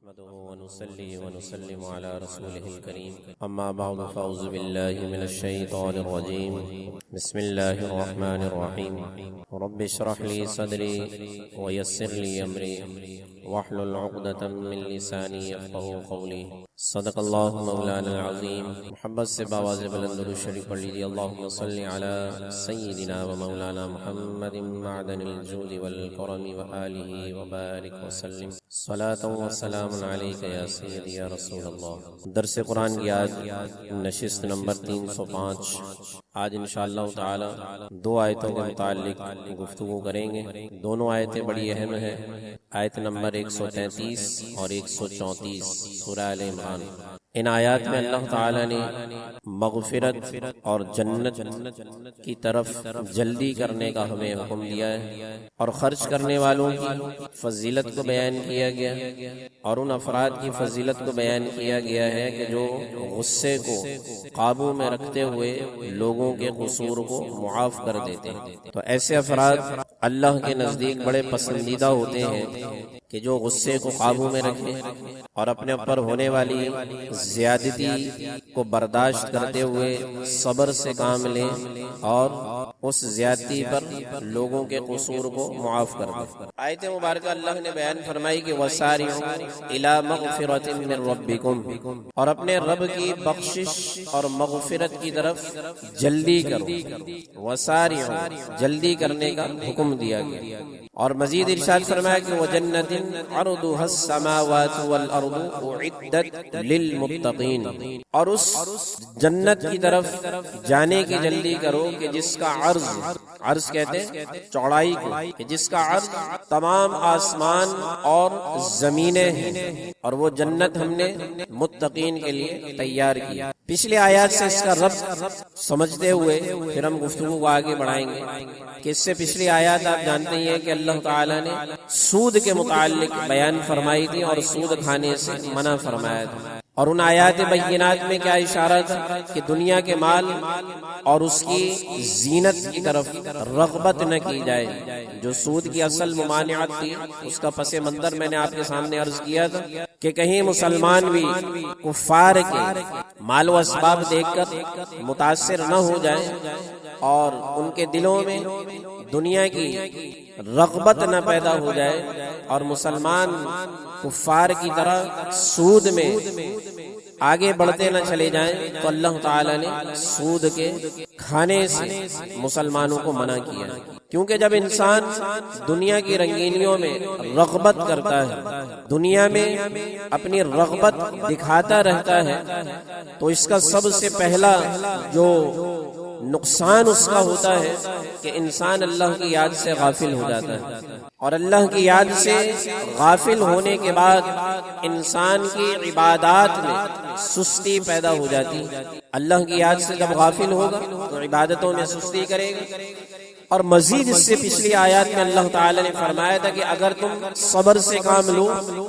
نحمده ونصلي ونسلم على رسوله الكريم أما بعد فأعوذ بالله من الشيطان الرجيم بسم الله الرحمن الرحيم رب اشرح لي صدري ويسر لي أمري واحلل عقدة من لساني يفقهوا قولي صدق الله مولانا العظيم محبت سے باواز بلند درود شریف پڑھ لیجیے اللهم صل على سيدنا ومولانا محمد معدن الجود والكرم وآله وبارك وسلم صلاة وسلام عليك يا سيدي يا رسول الله۔ درس قرآن کی آج نشست نمبر 305۔ آج انشاءاللہ تعالی دو آیتوں کے متعلق گفتگو کریں گے۔ دونوں آیتیں بڑی اہم ہیں، آیت نمبر 133 اور 134 سورہ آل عمران۔ ان آیات میں اللہ تعالی نے مغفرت اور جنت کی طرف جلدی کرنے کا ہمیں حکم دیا ہے، اور خرچ کرنے والوں کی فضیلت کو بیان کیا گیا، اور ان افراد کی فضیلت کو بیان کیا گیا ہے کہ جو غصے کو قابو میں رکھتے ہوئے لوگوں کے قصور کو معاف کر دیتے ہیں۔ تو ایسے افراد اللہ کے نزدیک بڑے پسندیدہ ہوتے ہیں کہ جو غصے کو قابو میں رکھیں اور اپنے اوپر ہونے والی زیادتی کو برداشت کرتے ہوئے صبر سے کام لیں اور اس زیادتی پر لوگوں کے قصور کو معاف کر دیں۔ آیت مبارکہ اللہ نے بیان فرمائی کہ وَسَارِعُوا إِلَى مَغْفِرَةٍ مِّن رَبِّكُمْ، اور اپنے رب کی بخشش اور مغفرت کی طرف جلدی کرو۔ وَسَارِعُوا، جلدی کرنے کا حکم دیا گیا، اور مزید ارشاد فرمایا کہ وَجَنَّةٍ عَرْضُهَا السَّمَاوَاتُ وَالْأَرْضُ أُعِدَّتْ لِلْمُتَّقِينَ، اور اس جنت کی طرف جانے کی جلدی کرو کہ جس کا عرض کہتے ہیں چوڑائی کو، کہ جس کا عرض تمام آسمان اور زمینیں ہیں، اور وہ جنت ہم نے متقین کے لیے تیار کی۔ پچھلی آیات سے اس کا ربط سمجھتے ہوئے پھر ہم گفتگو کو آگے بڑھائیں گے کہ اس سے پچھلی آیات آپ جانتے ہی ہیں کہ اللہ تعالیٰ نے سود کے متعلق بیان فرمائی تھی اور سود کھانے سے منع فرمایا تھا، اور ان آیات بینات میں کیا اشارہ تھا کہ دنیا کے مال اور اس کی زینت کی طرف رغبت نہ کی جائے۔ جو سود کی اصل ممانعت تھی اس کا پس منظر میں نے آپ کے سامنے عرض کیا تھا کہ کہیں مسلمان بھی کفار کے مال و اسباب دیکھ کر متاثر نہ ہو جائیں اور ان کے دلوں میں دنیا کی رغبت نہ پیدا ہو جائے اور مسلمان کفار کی طرح سود میں آگے بڑھتے نہ چلے جائیں، تو اللہ تعالی نے سود کے کھانے سے مسلمانوں کو منع کیا۔ کیونکہ جب انسان دنیا کی رنگینیوں میں رغبت کرتا ہے، دنیا میں اپنی رغبت دکھاتا رہتا ہے، تو اس کا سب سے پہلا جو نقصان اس کا ہوتا ہے کہ انسان اللہ کی یاد سے غافل ہو جاتا ہے، اور اللہ کی یاد سے غافل ہونے کے بعد انسان کی عبادات میں سستی پیدا ہو جاتی۔ اللہ کی یاد سے جب غافل ہوگا تو عبادتوں میں سستی کرے گا۔ اور مزید اس سے پچھلی آیات میں اللہ تعالی نے فرمایا تھا کہ اگر تم صبر سے کام لو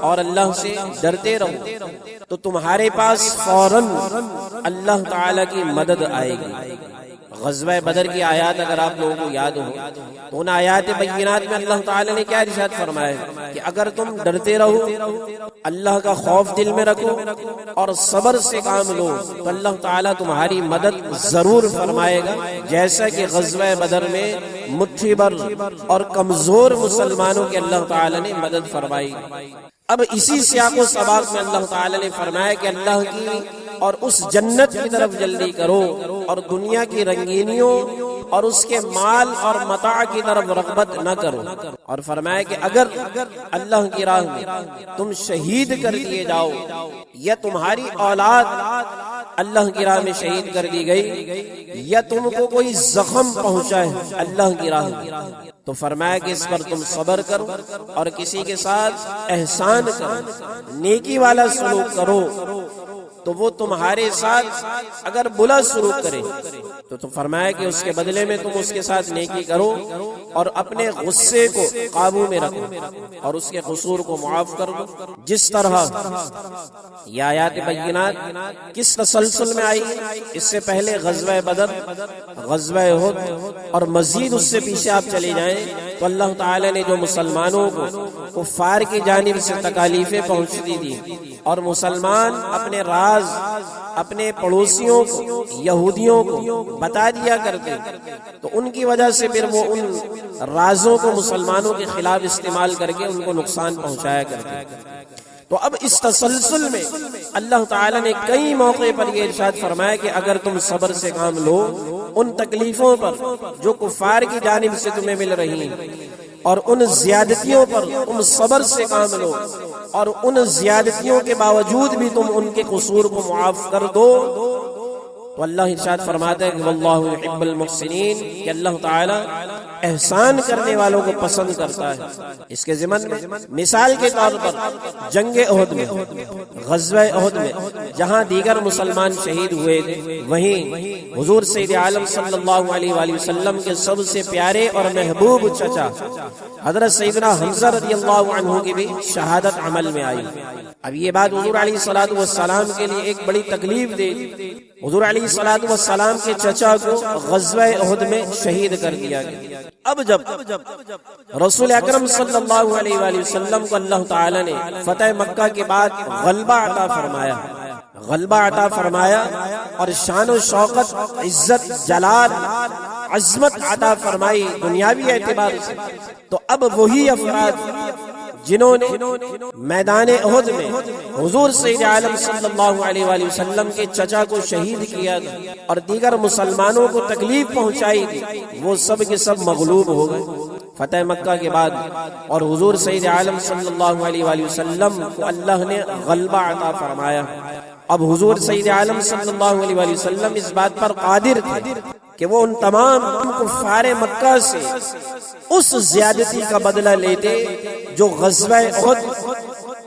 اور اللہ سے ڈرتے رہو تو تمہارے پاس فوراً اللہ تعالی کی مدد آئے گی۔ غزوہ بدر کی آیات اگر آپ لوگوں کو یاد ہو تو ان آیات بینات میں اللہ تعالی نے کیا ارشاد فرمایا کہ اگر تم ڈرتے رہو، اللہ کا خوف دل میں رکھو اور صبر سے کام لو تو اللہ تعالی تمہاری مدد ضرور فرمائے گا، جیسا کہ غزوہ بدر میں مٹھی بھر اور کمزور مسلمانوں کے اللہ تعالی نے مدد فرمائی۔ اب اسی سیاق و سباق میں اللہ تعالی نے فرمایا کہ اللہ کی اور اس جنت کی طرف جلدی کرو اور دنیا کی رنگینیوں اور اس کے مال اور متاع کی طرف رغبت نہ کرو، اور فرمایا کہ اگر اللہ کی راہ میں تم شہید کر دیے جاؤ یا تمہاری اولاد اللہ کی راہ میں شہید کر دی گئی یا تم کو کوئی زخم پہنچا ہے اللہ کی راہ میں، تو فرمایا کہ اس پر تم صبر کرو اور کسی کے ساتھ احسان کرو، نیکی والا سلوک کرو، تو وہ تمہارے ساتھ اگر بلا سلوک کرے تو فرمایا کہ اس کے بدلے میں تم اس کے ساتھ نیکی کرو اور اپنے غصے کو قابو میں رکھو اور اس کے قصور کو معاف کر دو. جس طرح یہ آیات بینات کس تسلسل میں آئی، اس سے پہلے غزوہ بدر، غزوہ احد اور مزید اس سے پیچھے آپ چلے جائیں تو اللہ تعالی نے جو مسلمانوں کو کفار کی جانب سے تکالیفیں پہنچتی تھی اور مسلمان اپنے راز اپنے پڑوسیوں کو یہودیوں کو بتا دیا کرتے، تو ان کی وجہ سے پھر وہ ان رازوں کو مسلمانوں کے خلاف استعمال کر کے ان کو نقصان پہنچایا کرتے. تو اب اس تسلسل میں اللہ تعالیٰ نے کئی موقع پر یہ ارشاد فرمایا کہ اگر تم صبر سے کام لو ان تکلیفوں پر جو کفار کی جانب سے تمہیں مل رہی ہیں اور ان زیادتیوں پر تم صبر سے کام لو اور ان زیادتیوں کے باوجود بھی تم ان کے قصور کو معاف کر دو، تو اللہ ارشاد فرماتا ہے کہ واللہ یحب المحسنین، کہ اللہ تعالی احسان کرنے والوں کو پسند کرتا ہے. اس کے ضمن میں مثال کے طور پر جنگ احد میں، غزوہ احد میں جہاں دیگر مسلمان شہید ہوئے تھے، وہیں حضور سید عالم صلی اللہ علیہ وآلہ وسلم کے سب سے پیارے اور محبوب چچا حضرت سیدنا حمزہ رضی اللہ عنہ کی بھی شہادت عمل میں آئی. اب یہ بات حضور علیہ الصلوۃ والسلام کے لیے ایک بڑی تکلیف دے. حضور علیہ الصلوۃ والسلام کے چچا کو غزوہ احد میں شہید کر دیا گیا. اب جب رسول اکرم صلی اللہ علیہ وآلہ وسلم کو اللہ تعالی نے فتح مکہ کے بعد غلبہ عطا فرمایا اور شان و شوکت، عزت، جلال، عظمت عطا فرمائی دنیاوی اعتبار سے، تو اب وہی افراد جنہوں نے میدان احد میں حضور سید عالم صلی اللہ علیہ وآلہ وسلم کے چچا کو شہید کیا تھا اور دیگر مسلمانوں کو تکلیف پہنچائی تھی، وہ سب کے سب مغلوب ہو گئے فتح مکہ کے بعد، اور حضور سید عالم صلی اللہ علیہ وآلہ وسلم کو اللہ نے غلبہ عطا فرمایا. اب حضور سید عالم صلی اللہ علیہ وآلہ وسلم اس بات پر قادر تھے کہ وہ ان تمام کفار مکہ سے اس زیادتی کا بدلہ لیتے جو غزوہ احد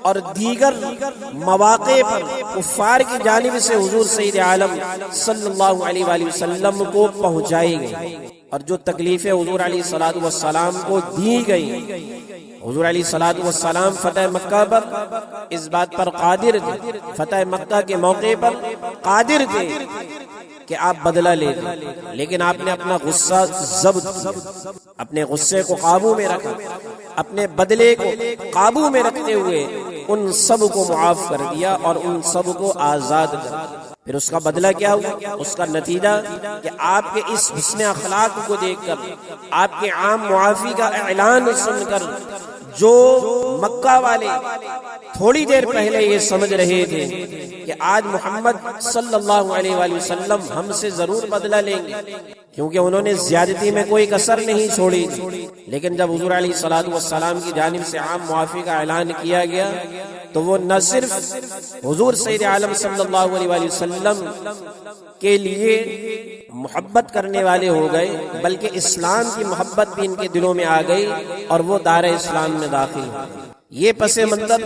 اور دیگر مواقع پر کفار کی جانب سے حضور سید عالم صلی اللہ علیہ وآلہ وسلم کو پہنچائی گئی، اور جو تکلیفیں حضور علیہ الصلوۃ والسلام کو دی گئی. حضور علیہ الصلوۃ والسلام فتح مکہ پر اس بات پر قادر تھے، فتح مکہ کے موقع پر قادر تھے کہ آپ بدلہ لے دیں، لیکن آپ نے اپنا غصہ ضبط کیا، اپنے غصے کو قابو میں رکھا، اپنے بدلے کو قابو میں رکھتے ہوئے ان سب کو معاف کر دیا اور ان سب کو آزاد کر دیا. پھر اس کا بدلہ کیا ہوا؟ اس کا نتیجہ کہ آپ کے اس حسن اخلاق کو دیکھ کر، آپ کے عام معافی کا اعلان سن کر، جو مکہ والے تھوڑی دیر پہلے یہ سمجھ رہے تھے کہ آج محمد صلی اللہ علیہ وآلہ وسلم ہم سے ضرور بدلہ لیں گے، کیونکہ انہوں نے زیادتی میں کوئی کسر نہیں چھوڑی، لیکن جب حضور علیہ الصلوۃ والسلام کی جانب سے عام معافی کا اعلان کیا گیا تو وہ نہ صرف حضور سید عالم صلی اللہ علیہ وآلہ وسلم کے لیے محبت کرنے والے ہو گئے، بلکہ اسلام کی محبت بھی ان کے دلوں میں آ گئی اور وہ دار اسلام میں داخل ہوئے. یہ پس منظر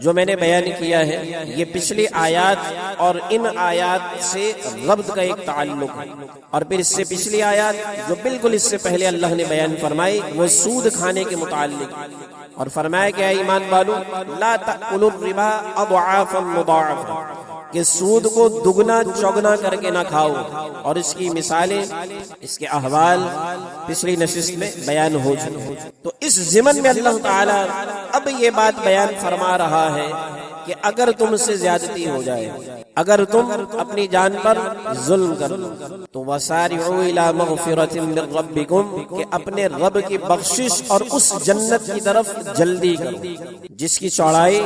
جو میں نے بیان کیا ہے، یہ پچھلی آیات اور ان آیات سے ربط کا ایک تعلق ہے، اور پھر اس سے پچھلی آیات جو بالکل اس سے پہلے اللہ نے بیان فرمائی وہ سود کھانے کے متعلق، اور فرمایا کہ اے ایمان والو لا تأکلوا الربا اضعافا مضاعفا، کہ سود کو دگنا چوگنا کر کے نہ کھاؤ، اور اس کی مثالیں، اس کے احوال پچھلی نشست میں بیان ہو چکے. تو اس ضمن میں اللہ تعالی اب یہ بات بیان فرما رہا ہے کہ اگر تم سے زیادتی ہو جائے، اگر تم اپنی جان پر ظلم کرو تو وسارعوا الی مغفرۃ من ربکم، کہ اپنے رب کی بخشش اور اس جنت کی طرف جلدی کرو جس کی چوڑائی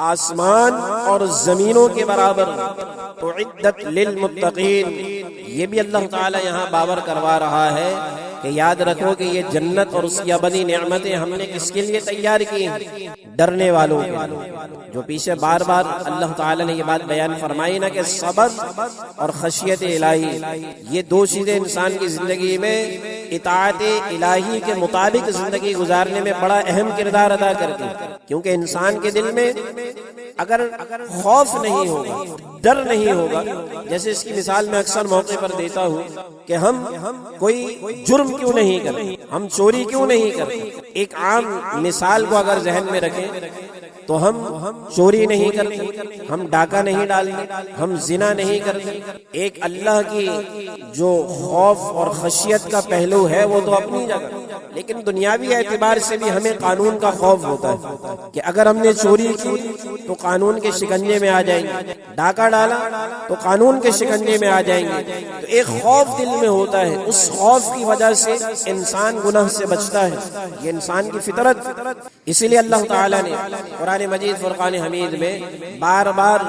آسمان اور زمینوں کے برابر، اعدت للمتقین. یہ بھی اللہ تعالی یہاں باور کروا رہا ہے کہ یاد رکھو کہ یہ جنت اور اس کی ابدی نعمتیں ہم نے کس کے لیے تیار کی ہیں؟ ڈرنے والوں کے لیے. جو پیچھے بار بار اللہ تعالی نے یہ بات بیان فرمائی نا کہ صبر اور خشیت الہی، یہ دو چیزیں انسان کی زندگی میں اطاعت الہی کے مطابق زندگی گزارنے میں بڑا اہم کردار ادا کرتی ہیں، کیونکہ انسان کے دل میں اگر خوف نہیں ہوگا، ڈر نہیں ہوگا، جیسے اس کی مثال میں اکثر موقع پر دیتا ہوں کہ ہم کوئی جرم کیوں نہیں کرتے، ہم چوری کیوں نہیں کرتے، ایک عام مثال کو اگر ذہن میں رکھیں تو ہم چوری نہیں کرتے، ہم ڈاکہ نہیں ڈالتے، ہم زنا نہیں کرتے۔ ایک اللہ کی جو خوف اور خشیت کا پہلو ہے وہ تو اپنی جگہ، لیکن دنیاوی اعتبار سے بھی ہمیں قانون کا خوف ہوتا ہے کہ اگر ہم نے چوری کی تو قانون کے شکنجے میں آ جائیں گے، ڈاکہ ڈالا تو قانون کے شکنجے میں آ جائیں گے، تو ایک خوف دل میں ہوتا ہے، اس خوف کی وجہ سے انسان گناہ سے بچتا ہے، یہ انسان کی فطرت۔ اسی لیے اللہ تعالیٰ نے قرآن مجید فرقان حمید میں بار بار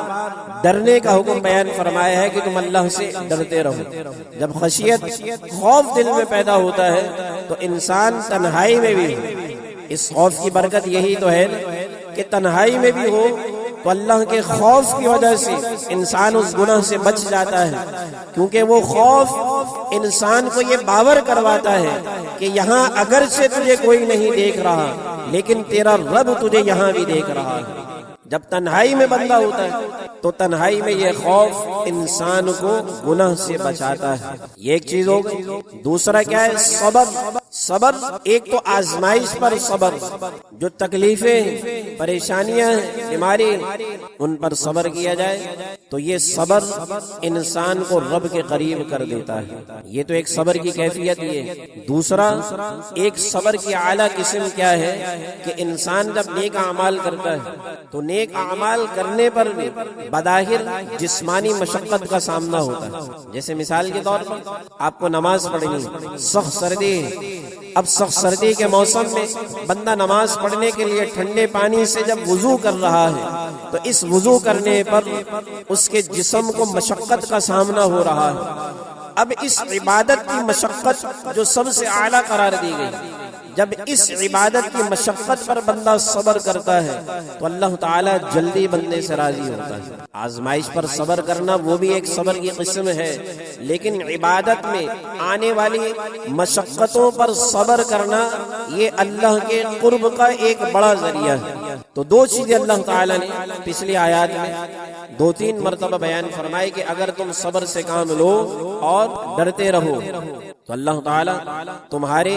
ڈرنے کا حکم بیان فرمایا ہے کہ تم اللہ سے ڈرتے رہو۔ جب خشیت، خوف دل میں پیدا ہوتا ہے تو انسان تنہائی میں بھی ہو، اس خوف کی برکت یہی تو ہے کہ تنہائی میں بھی ہو تو اللہ کے خوف کی وجہ سے انسان اس گناہ سے بچ جاتا ہے، کیونکہ وہ خوف انسان کو یہ باور کرواتا ہے کہ یہاں اگرچہ تجھے کوئی نہیں دیکھ رہا لیکن تیرا رب تجھے یہاں بھی دیکھ رہا ہے۔ جب تنہائی میں بندہ ہوتا ہے تو تنہائی میں یہ خوف انسان کو گناہ سے بچاتا ہے، یہ ایک چیز ہو گئی۔ دوسرا کیا ہے؟ صبر۔ صبر، ایک تو آزمائش پر صبر، جو تکلیفیں، پریشانیاں، بیماری، ان پر صبر کیا جائے تو یہ صبر انسان کو رب کے قریب کر دیتا ہے، یہ تو ایک صبر کی کیفیت یہ۔ دوسرا، ایک صبر کی اعلیٰ قسم کیا ہے کہ انسان جب نیک اعمال کرتا ہے تو نیک اعمال کرنے پر بھی بظاہر جسمانی مشقت کا سامنا ہوتا ہے۔ جیسے مثال کے طور پر آپ کو نماز پڑھنی، سخت سردی، اب سخت سردی کے موسم میں بندہ نماز پڑھنے کے لیے ٹھنڈے پانی سے جب وضو کر رہا ہے تو اس وضو کرنے پر اس کے جسم کو مشقت کا سامنا ہو رہا ہے۔ اب اس عبادت کی مشقت جو سب سے اعلیٰ قرار دی گئی، جب اس عبادت کی مشقت پر بندہ صبر کرتا ہے تو اللہ تعالیٰ جلدی بندے سے راضی ہوتا ہے۔ آزمائش پر صبر کرنا وہ بھی ایک صبر کی قسم ہے، لیکن عبادت میں آنے والی مشقتوں پر صبر کرنا یہ اللہ کے قرب کا ایک بڑا ذریعہ ہے۔ تو دو چیزیں اللہ تعالیٰ نے پچھلی آیات میں 2-3 مرتبہ بیان فرمائی کہ اگر تم صبر سے کام لو اور ڈرتے رہو تو اللہ تعالیٰ تمہارے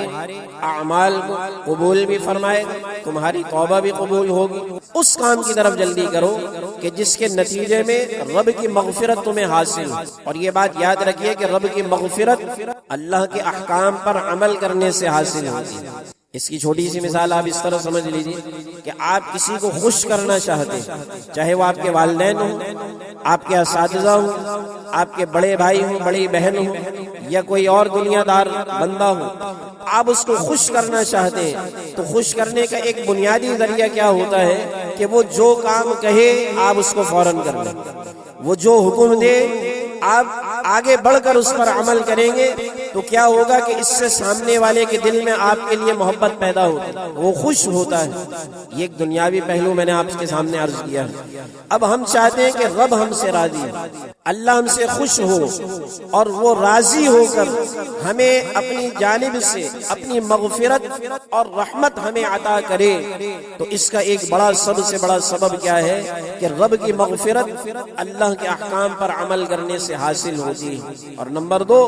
اعمال کو قبول بھی فرمائے، تمہاری توبہ بھی قبول ہوگی۔ اس کام کی طرف جلدی کرو کہ جس کے نتیجے میں رب کی مغفرت تمہیں حاصل ہو۔ اور یہ بات یاد رکھیے کہ رب کی مغفرت اللہ کے احکام پر عمل کرنے سے حاصل ہوتی ہے۔ اس کی چھوٹی سی مثال آپ اس طرح سمجھ لیجیے کہ آپ کسی کو خوش کرنا چاہتے ہیں، چاہے وہ آپ کے والدین ہوں، آپ کے اساتذہ ہوں، آپ کے بڑے بھائی ہوں، بڑی بہن ہوں، یا کوئی اور دنیا دار بندہ ہو، آپ اس کو خوش کرنا چاہتے ہیں تو خوش کرنے کا ایک بنیادی ذریعہ کیا ہوتا ہے کہ وہ جو کام کہے آپ اس کو فوراً کر لیں، وہ جو حکم دے آپ آگے بڑھ کر اس پر عمل کریں گے تو کیا ہوگا کہ اس سے سامنے والے کے دل میں آپ کے لیے محبت پیدا ہوتی ہے، وہ خوش ہوتا ہے۔ یہ ایک دنیاوی پہلو میں نے آپ کے سامنے عرض کیا ہے۔ اب ہم چاہتے ہیں کہ رب ہم سے راضی ہے، اللہ ہم سے خوش ہو اور وہ راضی ہو کر ہمیں اپنی جانب سے اپنی مغفرت اور رحمت ہمیں عطا کرے، تو اس کا ایک بڑا سب سے بڑا سبب کیا ہے کہ رب کی مغفرت اللہ کے احکام پر عمل کرنے سے حاصل ہوتی ہے۔ اور نمبر 2،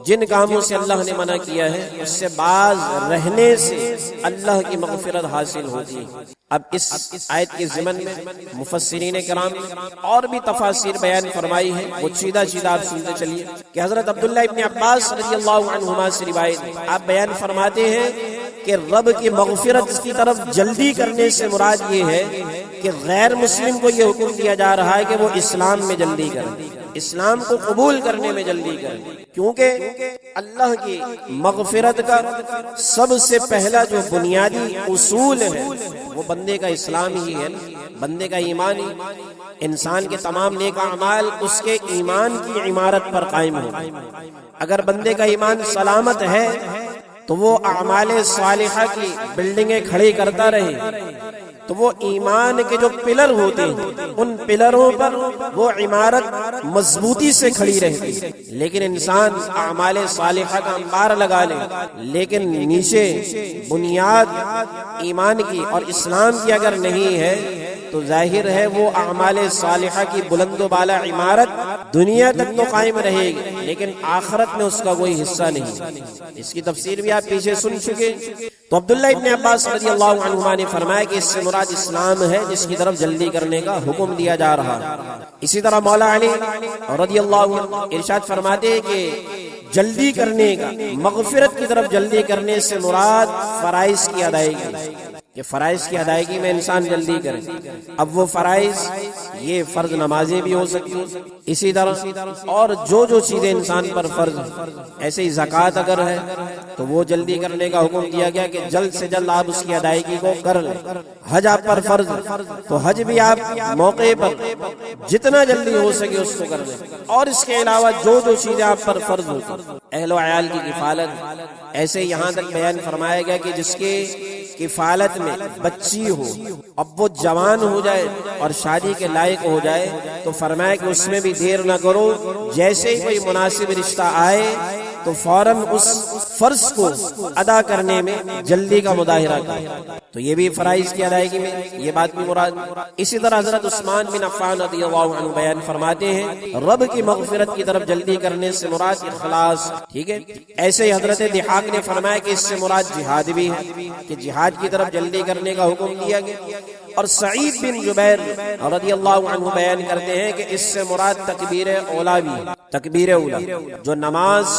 جن کاموں سے اللہ نے منع کیا ہے اس سے باز رہنے سے اللہ کی مغفرت حاصل ہوتی ہے۔ اب اس آیت کے ضمن میں مفسرین کرام اور بھی تفاسیر بیان فرمائی ہے، وہ سیدھا آپ سنتے چلیے کہ حضرت عبداللہ ابن عباس رضی اللہ عنہما سے روایت آپ بیان فرماتے ہیں کہ رب کی مغفرت کی طرف جلدی کرنے سے مراد یہ ہے کہ غیر مسلم کو یہ حکم دیا جا رہا ہے کہ وہ اسلام میں جلدی کرے، اسلام کو قبول کرنے میں جلدی کرے، کیونکہ اللہ کی مغفرت کا سب سے پہلا جو بنیادی اصول ہے وہ بندے کا اسلام ہی ہے، بندے کا ایمان ہی۔ انسان کے تمام نیک اعمال اس کے ایمان کی عمارت پر قائم ہو۔ اگر بندے کا ایمان سلامت ہے تو وہ اعمال صالحہ کی بلڈنگیں کھڑی کرتا رہے، تو وہ ایمان کے جو پلر ہوتے ہیں ان پلروں پر وہ عمارت مضبوطی سے کھڑی رہتی۔ لیکن انسان اعمال صالحہ کا انبار لگا لے لیکن نیچے بنیاد ایمان کی اور اسلام کی اگر نہیں ہے تو ظاہر ہے وہ اعمال صالحہ کی بلند و بالا عمارت دنیا تک تو قائم رہے گی، لیکن آخرت میں اس کا کوئی حصہ نہیں۔ اس کی تفسیر بھی آپ پیچھے سن چکے۔ تو عبداللہ ابن عباس رضی اللہ عنہما نے فرمایا کہ اس سے مراد اسلام ہے، جس کی طرف جلدی کرنے کا حکم دیا جا رہا ہے۔ اسی طرح مولا علی رضی اللہ عنہ ارشاد فرماتے ہیں کہ جلدی کرنے کا، مغفرت کی طرف جلدی کرنے سے مراد فرائض کی ادائیگی، کہ فرائض کی ادائیگی میں انسان جلدی کرے۔ اب وہ فرائض یہ فرض نمازیں بھی ہو سکتی ہیں، اسی طرح اور جو چیزیں انسان پر فرض ہیں، ایسے ہی زکوٰۃ اگر ہے تو وہ جلدی کرنے کا حکم دیا گیا کہ جلد سے جلد آپ اس کی ادائیگی کو کر لیں۔ حج آپ پر فرض ہے تو حج بھی آپ موقع پر جتنا جلدی ہو سکے اس کو کر لیں، اور اس کے علاوہ جو چیزیں آپ پر فرض ہوتی، اہل و عیال کی کفالت، ایسے یہاں تک بیان فرمایا گیا کہ جس کے کفالت میں بچی ہو، اب وہ جوان ہو جائے اور شادی کے لائق ہو جائے تو فرمایا کہ اس میں بھی دیر نہ کرو، جیسے ہی کوئی مناسب رشتہ آئے تو فوراً اس فرض کو ادا کرنے میں جلدی کا مظاہرہ کرے۔ تو یہ بھی فرائض کی ادائیگی میں یہ بات بھی مراد۔ اسی طرح حضرت عثمان بن عفان رضی اللہ عنہ بیان فرماتے ہیں رب کی مغفرت کی طرف جلدی کرنے سے مراد اخلاص، ٹھیک ہے۔ ایسے ہی حضرت ضحاک نے فرمایا کہ اس سے مراد جہاد بھی ہے، کہ جہاد کی طرف جلدی کرنے کا حکم دیا گیا۔ اور سعید بن جبیر رضی اللہ عنہ بیان کرتے ہیں کہ اس سے مراد تکبیر اولا بھی، تکبیر اولا، جو نماز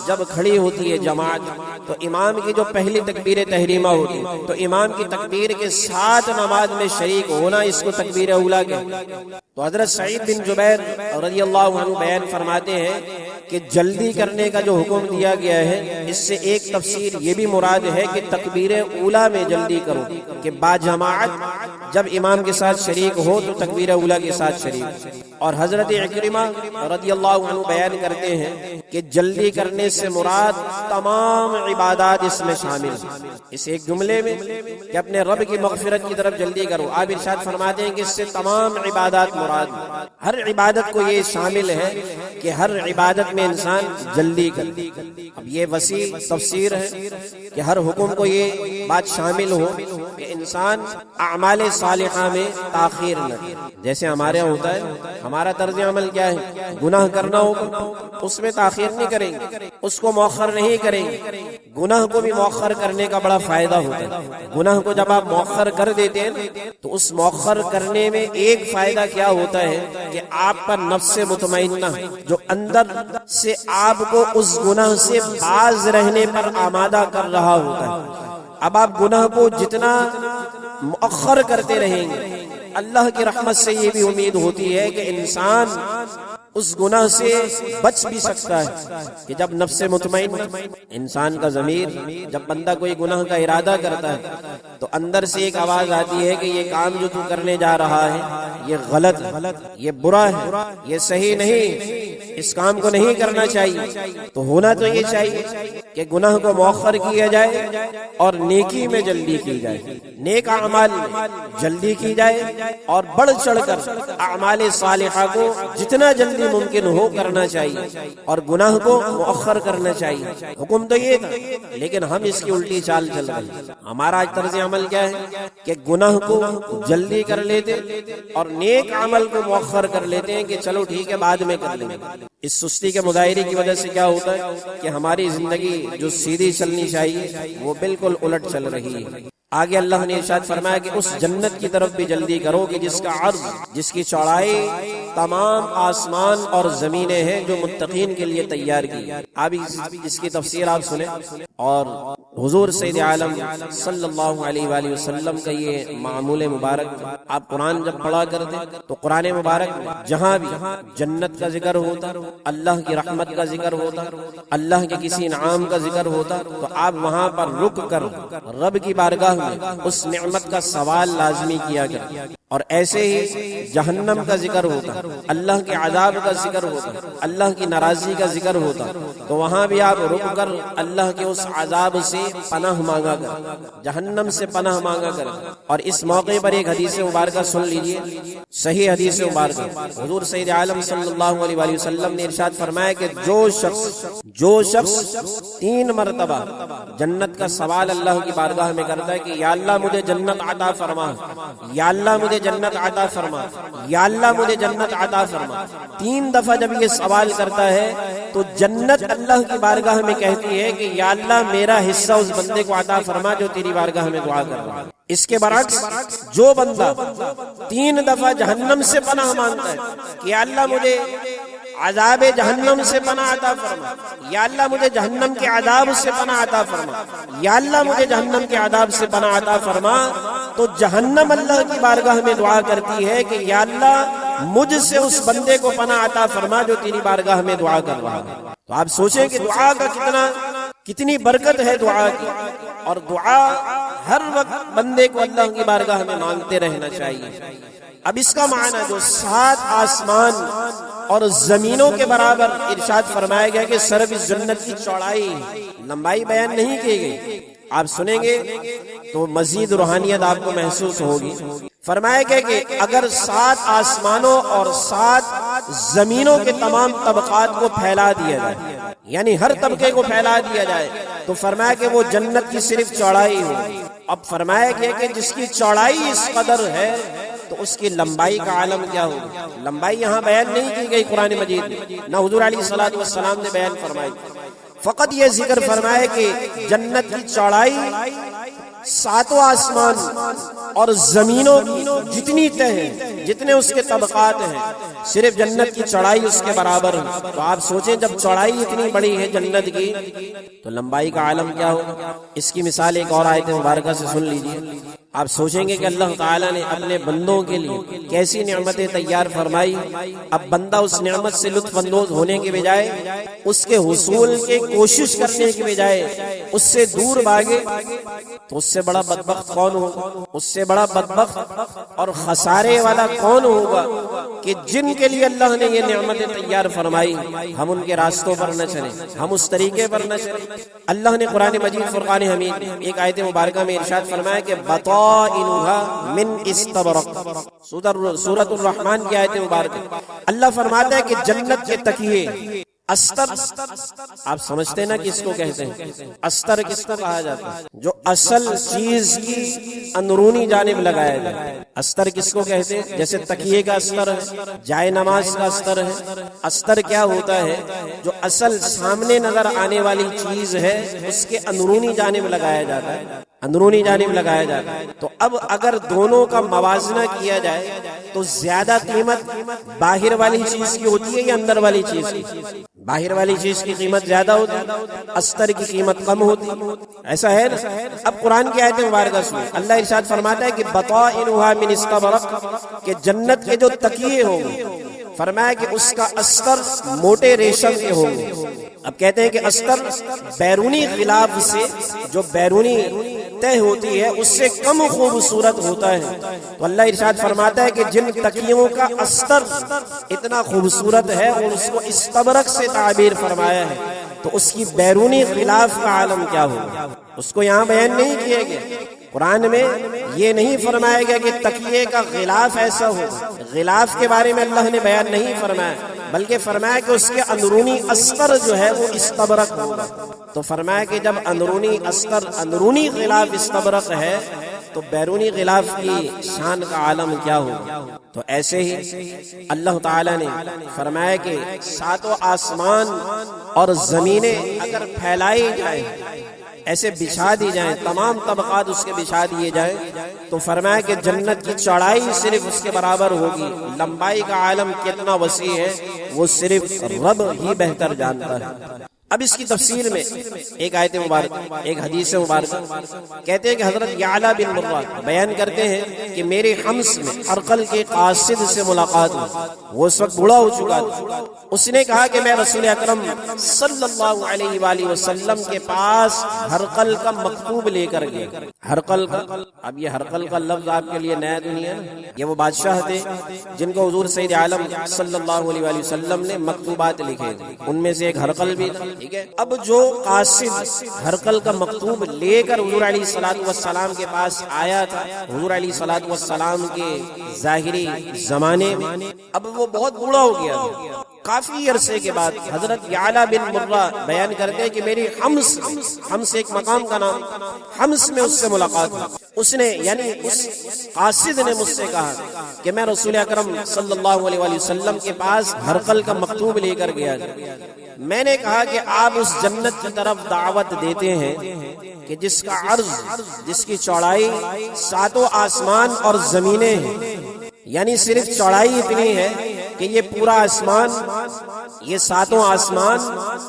جب کھڑی ہوتی ہے جماعت تو امام کی جو پہلی تکبیر تحریمہ ہوتی ہے تو امام کی تکبیر کے ساتھ نماز میں شریک ہونا، اس کو تکبیر اولا کہتے ہیں۔ تو حضرت سعید بن جبیر رضی اللہ عنہ بیان فرماتے ہیں کہ جلدی کرنے کا جو حکم دیا گیا ہے، اس سے ایک تفسیر یہ بھی مراد ہے کہ تکبیر اولا میں جلدی کرو، کہ با جماعت جب امام کے ساتھ شریک ہو تو تکبیر اولا کے ساتھ شریک۔ اور حضرت عکرمہ رضی اللہ عنہ بیان کرتے ہیں کہ جلدی کرنے سے مراد تمام عبادات اس میں شامل ہیں۔ اس ایک جملے میں کہ اپنے رب کی مغفرت کی طرف جلدی کرو، آپ ارشاد فرماتے ہیں کہ اس سے تمام عبادات مراد ہیں۔ ہر عبادت کو یہ شامل ہے کہ ہر عبادت میں انسان جلدی کرے۔ اب یہ وسیع تفسیر ہے کہ ہر حکم کو یہ بات شامل ہو کہ انسان اعمال صالحہ میں تاخیر نہ کرے۔ جیسے ہمارے یہاں ہوتا ہے، ہمارا طرز عمل کیا ہے، گناہ کرنا ہوگا اس میں تاخیر نہیں کریں گے، اس کو مؤخر نہیں کریں گے۔ گناہ کو بھی مؤخر کرنے کا بڑا فائدہ ہوتا ہے۔ گناہ کو جب آپ مؤخر کر دیتے ہیں تو اس مؤخر کرنے میں ایک فائدہ کیا ہوتا ہے کہ آپ پر نفس مطمئنہ جو اندر سے آپ کو اس گناہ سے باز رہنے پر آمادہ کر رہا ہوتا ہے۔ اب آپ گناہ کو جتنا مؤخر کرتے رہیں گے، اللہ کی رحمت سے یہ بھی امید ہوتی ہے کہ انسان اس گناہ سے بچ بھی سکتا ہے کہ جب نفس مطمئن انسان کا ضمیر، جب بندہ کوئی گناہ کا ارادہ کرتا ہے تو اندر سے ایک آواز آتی ہے کہ یہ کام جو تو کرنے جا رہا ہے یہ غلط ہے، یہ برا ہے، یہ صحیح نہیں، اس کام کو نہیں کرنا چاہیے۔ تو ہونا تو یہ چاہیے کہ گناہ کو مؤخر کیا جائے اور نیکی میں جلدی کی جائے، نیک اعمال میں جلدی کی جائے، اور بڑھ چڑھ کر اعمال صالحہ کو جتنا جلدی ممکن ہو کرنا چاہیے اور گناہ کو مؤخر کرنا چاہیے۔ حکم تو یہ تھا، لیکن ہم اس کی الٹی چال چل رہے ہیں۔ ہمارا آج طرز عمل کیا ہے کہ گناہ کو جلدی کر لیتے اور نیک عمل کو مؤخر کر لیتے ہیں کہ چلو ٹھیک ہے بعد میں کر لیں گے۔ اس سستی کے مظاہرے کی وجہ سے کیا ہوتا ہے کہ ہماری زندگی جو سیدھی چلنی چاہیے وہ بالکل الٹ چل رہی ہے۔ آگے اللہ نے ارشاد فرمایا کہ اس جنت کی طرف بھی جلدی کرو کہ جس کا عرض، جس کی چوڑائی تمام آسمان اور زمینیں ہیں، جو متقین کے لیے تیار کی۔ اب اس کی تفسیر آپ سنیں، اور حضور سید عالم صلی اللہ علیہ وآلہ وسلم کا یہ معمول مبارک، آپ قرآن جب پڑھا کرتے تو قرآن مبارک جہاں بھی جنت کا ذکر ہوتا، اللہ کی رحمت کا ذکر ہوتا، اللہ کے کسی انعام کا ذکر ہوتا تو آپ وہاں پر رک کر رب کی بارگاہ میں اس نعمت کا سوال لازمی کیا گیا۔ اور ایسے ہی جہنم کا ذکر ہوتا، اللہ کے عذاب کا ذکر ہوتا، اللہ کی ناراضی کا ذکر ہوتا تو وہاں بھی آپ رک کر اللہ کے اس عذاب سے پناہ مانگا کر، جہنم سے پناہ مانگا کر۔ اور اس موقع پر ایک حدیث مبارکہ سن لیجئے، صحیح حدیث مبارکہ، حضور سید عالم صلی اللہ علیہ وآلہ وسلم نے ارشاد فرمایا کہ جو شخص 3 مرتبہ جنت کا سوال اللہ کی بارگاہ میں کرتا ہے کہ کہ یا اللہ مجھے جنت عطا فرما، یا اللہ مجھے جنت عطا فرما، یا اللہ مجھے جنت عطا فرما۔ 3 دفعہ جب یہ سوال کرتا ہے تو جنت اللہ کی بارگاہ میں کہتی ہے کہ یا اللہ میرا حصہ اس بندے کو عطا فرما جو تیری بارگاہ میں دعا کر رہا ہے۔ اس کے برعکس جو بندہ 3 دفعہ جہنم سے پناہ مانگتا ہے کہ یا اللہ مجھے عذاب جہنم سے پناہ عطا فرما، یا اللہ مجھے جہنم کے عذاب سے پناہ عطا فرما، یا اللہ مجھے جہنم کے عذاب سے پناہ عطا فرما، تو جہنم اللہ کی بارگاہ میں دعا کرتی ہے کہ یا اللہ مجھ سے اس بندے کو پناہ عطا فرما جو تیری بارگاہ میں دعا کر رہا ہے۔ تو آپ سوچیں کہ دعا کا کتنی برکت ہے دعا کی، اور دعا ہر وقت بندے کو اللہ کی بارگاہ میں مانگتے رہنا چاہیے۔ اب اس کا معنی جو 7 آسمان اور زمینوں کے برابر ارشاد فرمایا گیا کہ سرب جنت کی چوڑائی لمبائی بیان نہیں کی گئی، آپ سنیں گے تو مزید روحانیت آپ کو محسوس ہوگی۔ فرمایا گیا کہ اگر 7 آسمانوں اور 7 زمینوں کے تمام طبقات کو پھیلا دیا جائے، یعنی ہر طبقے کو پھیلا دیا جائے، تو فرمایا کہ وہ جنت کی صرف چوڑائی ہوگی۔ اب فرمایا گیا کہ جس کی چوڑائی اس قدر ہے تو اس کی لمبائی کا عالم کیا ہوگا۔ لمبائی یہاں بیان نہیں کی گئی قرآن مجید میں، نہ حضور علیہ الصلوۃ والسلام نے بیان فرمائی، فقط یہ ذکر فرمایا کہ جنت کی چوڑائی 7 آسمان اور زمینوں کی جتنی تہ ہے، جتنے اس کے طبقات ہیں، صرف جنت کی چوڑائی اس کے برابر ہے۔ تو آپ سوچیں جب چوڑائی اتنی بڑی ہے جنت کی تو لمبائی کا عالم کیا ہوگا۔ اس کی مثال ایک اور آیت مبارکہ سے سن لیجئے۔ آپ سوچیں گے کہ اللہ تعالیٰ نے اپنے بندوں کے لیے کیسی نعمتیں تیار فرمائی، اب بندہ اس نعمت سے لطف اندوز ہونے کے بجائے، اس کے حصول کی کوشش کرنے کے بجائے اس سے دور بھاگے، تو اس سے بڑا بدبخت کون ہوگا؟ اس سے بڑا بدبخت اور خسارے والا کون ہوگا کہ جن کے لیے اللہ نے یہ نعمتیں تیار فرمائی ہم ان کے راستوں پر نہ چلیں، ہم اس طریقے پر نہ چلیں۔ اللہ نے قرآن مجید فرقان حمید ایک آیت مبارکہ میں ارشاد فرمایا کہ بطائنها من استبرق، سورۃ الرحمن کی آیت مبارکہ، اللہ فرماتا ہے کہ جنت کے تکیے استر، آپ سمجھتے نا کس کو کہتے ہیں؟ استر کس کو کہا جاتا ہے؟ جو اصل چیز کی اندرونی جانب لگایا جائے۔ استر کس کو کہتے ہیں؟ جیسے تکیے کا استر ہے، جائے نماز کا استر ہے۔ استر کیا ہوتا ہے؟ جو اصل سامنے نظر آنے والی چیز ہے اس کے اندرونی جانب لگایا جاتا ہے، اندرونی جانب لگایا جاتا ہے۔ تو اب اگر دونوں کا موازنہ کیا جائے تو زیادہ قیمت باہر والی چیز کی ہوتی ہے یا اندر والی چیز کی؟ باہر والی چیز کی قیمت زیادہ ہوتی ہے، استر کی قیمت کم ہوتی، ایسا ہے نا؟ اب قرآن کی آیت مبارکہ سنیں، اللہ ارشاد فرماتا ہے کہ بطائنها من استبرق، کہ جنت کے جو تکیے ہوں گے، فرمایا کہ اس کا استر موٹے ریشم کے ہوں گے۔ اب کہتے ہیں کہ استر بیرونی غلاف سے، جو بیرونی تہ ہوتی ہے اس سے کم خوبصورت ہوتا ہے۔ تو اللہ ارشاد فرماتا ہے کہ جن تکیوں کا استر اتنا خوبصورت ہے اور اس کو استبرق سے تعبیر فرمایا ہے، تو اس کی بیرونی غلاف کا عالم کیا ہوگا، اس کو یہاں بیان نہیں کیا گیا۔ قرآن میں یہ نہیں فرمایا گیا کہ تکیے کا غلاف ایسا ہو، غلاف کے بارے میں اللہ نے بیان نہیں فرمایا، بلکہ فرمایا کہ اس کے اندرونی استر جو ہے وہ استبرق ہوگا۔ تو فرمایا کہ جب اندرونی استر، اندرونی غلاف استبرق ہے تو بیرونی غلاف کی شان کا عالم کیا ہوگا۔ تو ایسے ہی اللہ تعالیٰ نے فرمایا کہ 7 آسمان اور زمینیں اگر پھیلائی جائیں، ایسے بچھا دی جائیں، تمام طبقات اس کے بچھا دیے جائیں، تو فرمایا کہ جنت کی چوڑائی صرف اس کے برابر ہوگی، لمبائی کا عالم کتنا وسیع ہے وہ صرف رب ہی بہتر جانتا ہے۔ اب اس کی تفصیل میں ایک آیت مبارک، ایک حدیث مبارکہ، کہتے ہیں کہ حضرت یعلا بن مرہ بیان کرتے ہیں کہ میرے حمص میں ہرقل کے قاصد سے ملاقات ہوئی، وہ اس وقت بوڑھا ہو چکا تھا۔ اس نے کہا کہ میں رسول اکرم صلی اللہ علیہ وآلہ وسلم کے پاس ہرقل کا مکتوب لے کر گیا۔ ہرقل کا، اب یہ ہرقل کا لفظ آپ کے لیے نیا تو نہیں ہے نا، یہ وہ بادشاہ تھے جن کو حضور سید عالم صلی اللہ علیہ وآلہ وسلم نے مکتوبات لکھے تھے، ان میں سے ایک ہرقل بھی تھا۔ ٹھیک ہے، اب جو قاصد ہرقل کا مکتوب لے کر حضور علیہ الصلوۃ والسلام کے پاس آیا تھا، حضور علیہ الصلوۃ والسلام کے ظاہری زمانے میں، اب وہ بہت بوڑھا ہو گیا، کافی عرصے کے بعد حضرت یعلا بن مرہ بیان کرتے ہیں کہ میری حمص ایک مقام کا نام، حمص میں اس سے ملاقات ہوئی. اس نے یعنی اس قاصد نے مجھ سے کہا کہ میں رسول اکرم صلی اللہ علیہ وآلہ وسلم کے پاس ہرقل کا مکتوب لے کر گیا. میں نے کہا کہ آپ اس جنت کی طرف دعوت دیتے ہیں کہ جس کا عرض، جس کی چوڑائی ساتوں آسمان اور زمینیں ہیں، یعنی صرف چوڑائی اتنی ہے کہ یہ پورا آسمان، یہ ساتوں آسمان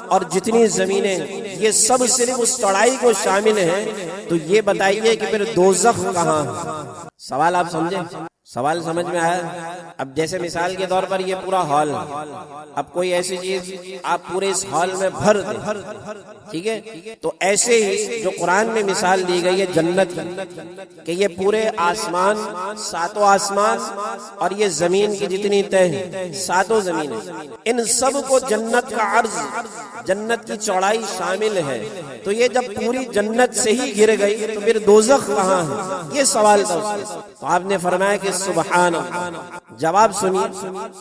اور جتنی زمینیں، یہ سب صرف اس چوڑائی کو شامل ہیں. تو یہ بتائیے کہ پھر دوزخ کہاں ہے؟ سوال آپ سمجھے؟ سوال سمجھ میں آیا؟ اب جیسے مثال کے طور پر یہ پورا ہال، اب کوئی ایسی چیز آپ پورے اس ہال میں بھر دیں، ٹھیک ہے؟ تو ایسے ہی جو قرآن میں مثال دی گئی ہے جنت کہ یہ پورے آسمان، ساتوں آسمان اور یہ زمین کی جتنی تہ ہے، ساتوں زمینیں، ان سب کو جنت کا عرض، جنت کی چوڑائی شامل ہے. تو یہ جب پوری جنت سے ہی گر گئی تو پھر دوزخ کہاں ہے؟ یہ سوال تھا اس کے. تو آپ نے فرمایا کہ سبحان اللہ. جواب سنیے،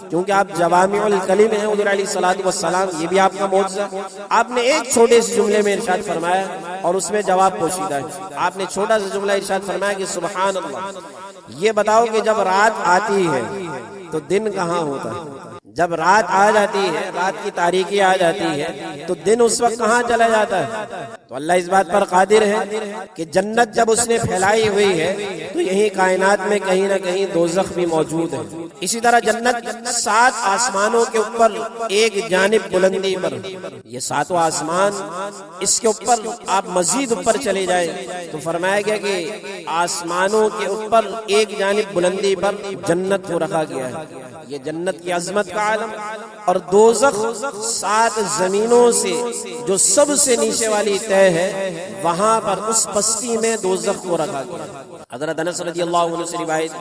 کیونکہ آپ جوامع الکلم ہیں حضور علیہ الصلوۃ والسلام، یہ بھی آپ کا معجزہ. آپ نے ایک چھوٹے سے جملے میں ارشاد فرمایا اور اس میں جواب پوشیدہ ہے. آپ نے چھوٹا سا جملہ ارشاد فرمایا کہ سبحان اللہ. یہ بتاؤ کہ جب رات آتی ہے تو دن کہاں ہوتا ہے؟ جب رات آ جاتی ہے، رات کی تاریکی آ جاتی ہے تو دن اس وقت کہاں چلا جاتا ہے؟ تو اللہ اس بات پر قادر ہے کہ جنت جب اس نے پھیلائی ہوئی ہے تو یہی کائنات میں کہیں نہ کہیں دوزخ بھی موجود ہے. اسی طرح جنت 7 آسمانوں کے اوپر ایک جانب بلندی پر، یہ ساتوں آسمان، اس کے اوپر آپ مزید اوپر چلے جائیں تو فرمایا گیا کہ آسمانوں کے اوپر ایک جانب بلندی پر جنت کو رکھا گیا ہے. یہ جنت کی عظمت کا عالم. اور دوزخ 7 زمینوں سے جو سب سے نیچے والی تہ ہے، وہاں پر اس پستی میں دوزخ کو رکھا گیا. حضرت انس رضی اللہ عنہ سے روایت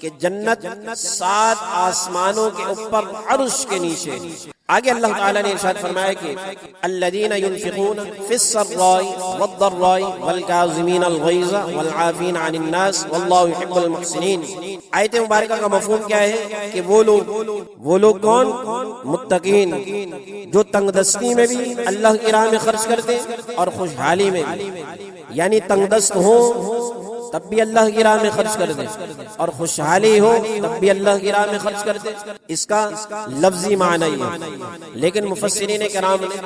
کہ جنت 7 آسمانوں کے اوپر عرش کے نیچے. آگے اللہ تعالیٰ نے ارشاد فرمایا کہ الذین ينفقون فی السراء والضراء والکاظمین الغیظ والعافین عن الناس واللہ يحب المحسنین. آیت مبارکہ کا مفہوم کیا ہے کہ وہ لوگ کون؟ متقین، جو تنگ دستی میں بھی اللہ کی راہ میں خرچ کرتے اور خوشحالی میں بھی، یعنی تنگ دست ہوں تب بھی اللہ کی راہ میں خرچ کر دیں اور خوشحالی ہو تب بھی اللہ کی راہ میں خرچ کر دیں. اس کا لفظی معنی ہے، لیکن مفسرین کرام نے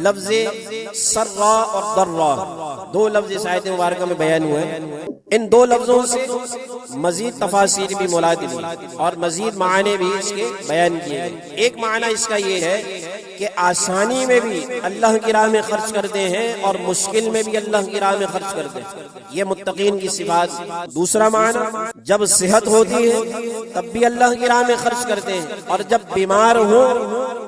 لفظ سرا اور ضرا، 2 لفظ اس آیت مبارکہ میں بیان ہوئے ہیں. ان 2 لفظوں سے مزید تفاسیر بھی مراد لی اور مزید معنی بھی اس کے بیان کیے گئے. ایک معنی اس کا یہ ہے کہ آسانی میں بھی اللہ کی راہ میں خرچ کرتے ہیں اور مشکل میں بھی اللہ کی راہ میں خرچ کرتے ہیں، یہ متقین کی صفات. دوسرا معنی، جب صحت ہوتی ہے تب بھی اللہ کی راہ میں خرچ کرتے ہیں اور جب بیمار ہو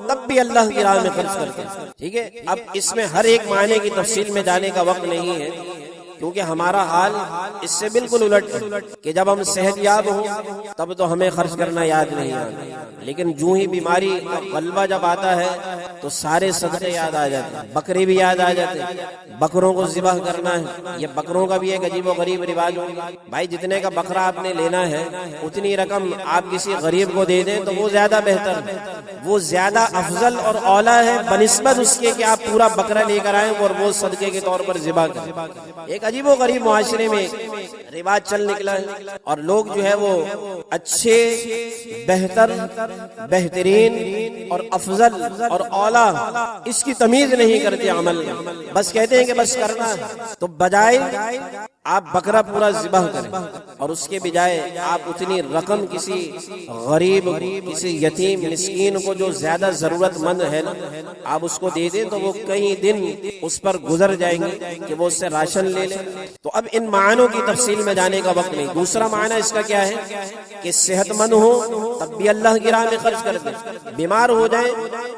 تب بھی اللہ کی راہ میں خرچ کرتے ہیں. ٹھیک ہے، اب اس میں ہر ایک معنی کی تفصیل میں جانے کا وقت نہیں ہے کیونکہ ہمارا حال اس سے بالکل الٹ ہے کہ جب ہم صحت یاب ہوں تب تو ہمیں خرچ کرنا یاد نہیں آتا، لیکن جو ہی بیماری کا غلبہ جب آتا ہے تو سارے صدقے یاد آ جاتے ہیں، بکرے بھی یاد آ جاتے ہیں، بکروں کو ذبح کرنا ہے. یہ بکروں کا بھی ایک عجیب و غریب رواج ہو، بھائی جتنے کا بکرا آپ نے لینا ہے اتنی رقم آپ کسی غریب کو دے دیں تو وہ زیادہ بہتر ہے، وہ زیادہ افضل اور اولا ہے بنسبت اس کے کہ آپ پورا بکرا لے کر آئیں اور وہ صدقے کے طور پر ذبح کریں. ایک عجیب و غریب معاشرے میں رواج چل نکلا ہے اور لوگ جو ہے وہ اچھے، بہتر، بہترین اور افضل اور اولا اس کی تمیز نہیں کرتے عمل میں، بس کہتے ہیں کہ بس کرنا ہے. تو بجائے آپ بکرا پورا ذبح کریں اور اس کے بجائے آپ اتنی رقم کسی غریب، کسی یتیم مسکین کو جو زیادہ ضرورت مند ہے نا، آپ اس کو دے دیں تو وہ کئی دن اس پر گزر جائیں گے کہ وہ اس سے راشن لے لیں. تو اب ان معنوں کی تفصیل میں جانے کا وقت نہیں. دوسرا معنی اس کا کیا ہے کہ صحت مند ہو تب بھی اللہ کی راہ میں خرچ کر دیں، بیمار ہو جائیں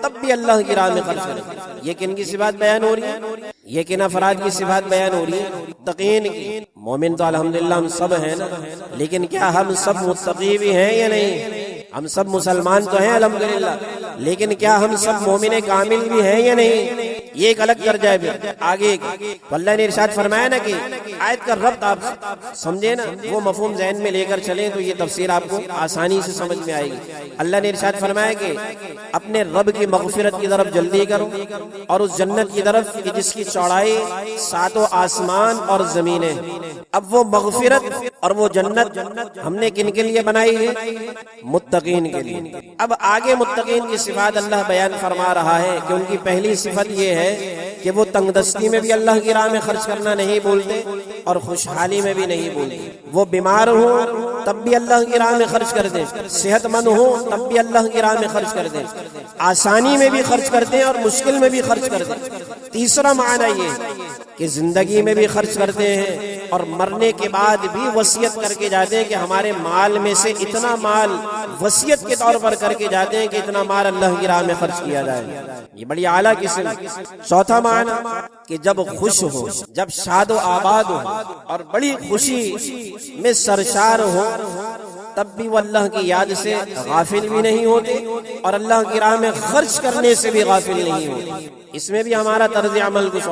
تب بھی اللہ کی راہ میں خرچ کر دیں. یہ کن کی صفات بیان ہو رہی ہے؟ یہ کن افراد کی صفات بیان ہو رہی ہے؟ متقین کی. مومن تو الحمدللہ ہم سب ہیں نا، لیکن کیا ہم سب متقی بھی ہیں یا نہیں؟ ہم سب مسلمان تو ہیں الحمدللہ، لیکن کیا ہم سب مومن کامل بھی ہیں یا نہیں؟ یہ ایک الگ درجہ ہے پھر آگے تو اللہ نے ارشاد فرمایا نا کہ آیت کا ربط آپ سمجھے نا، وہ مفہوم ذہن میں لے کر چلیں تو یہ تفسیر آپ کو آسانی سے سمجھ میں آئے گی۔ اللہ نے ارشاد فرمایا کہ اپنے رب کی مغفرت کی طرف جلدی کرو اور اس جنت کی طرف کہ جس کی چوڑائی 7 آسمان اور زمینیں۔ اب وہ مغفرت اور وہ جنت ہم نے کن کے لیے بنائی ہے؟ متقین کے لیے۔ اب آگے متقین کی صفات اللہ بیان فرما رہا ہے کہ ان کی پہلی صفت یہ ہے کہ وہ تنگ دستی میں بھی اللہ کی راہ میں خرچ کرنا نہیں بولتے اور خوشحالی میں بھی نہیں بولتے۔ وہ بیمار ہوں تب بھی اللہ کی راہ میں خرچ کر دیں، صحت مند ہوں تب بھی اللہ کی راہ میں خرچ کر دیں، آسانی میں بھی خرچ کرتے ہیں اور مشکل میں بھی خرچ کرتے ہیں۔ تیسرا معنی یہ کہ زندگی میں بھی خرچ کرتے ہیں اور مرنے کے بعد بھی وصیت کر کے جاتے ہیں کہ ہمارے مال میں سے اتنا مال وصیت کے طور پر کر کے جاتے ہیں کہ اتنا مال اللہ کی راہ میں خرچ کیا جائے۔ یہ بڑی اعلیٰ قسم۔ چوتھا معنی کہ جب خوش ہو، جب شاد و آباد ہو اور بڑی خوشی میں سرشار ہو تب بھی وہ اللہ کی یاد سے غافل بھی نہیں ہوتے اور اللہ کی راہ میں خرچ کرنے سے بھی غافل نہیں ہوتے۔ اس میں بھی ہمارا طرز عمل کچھ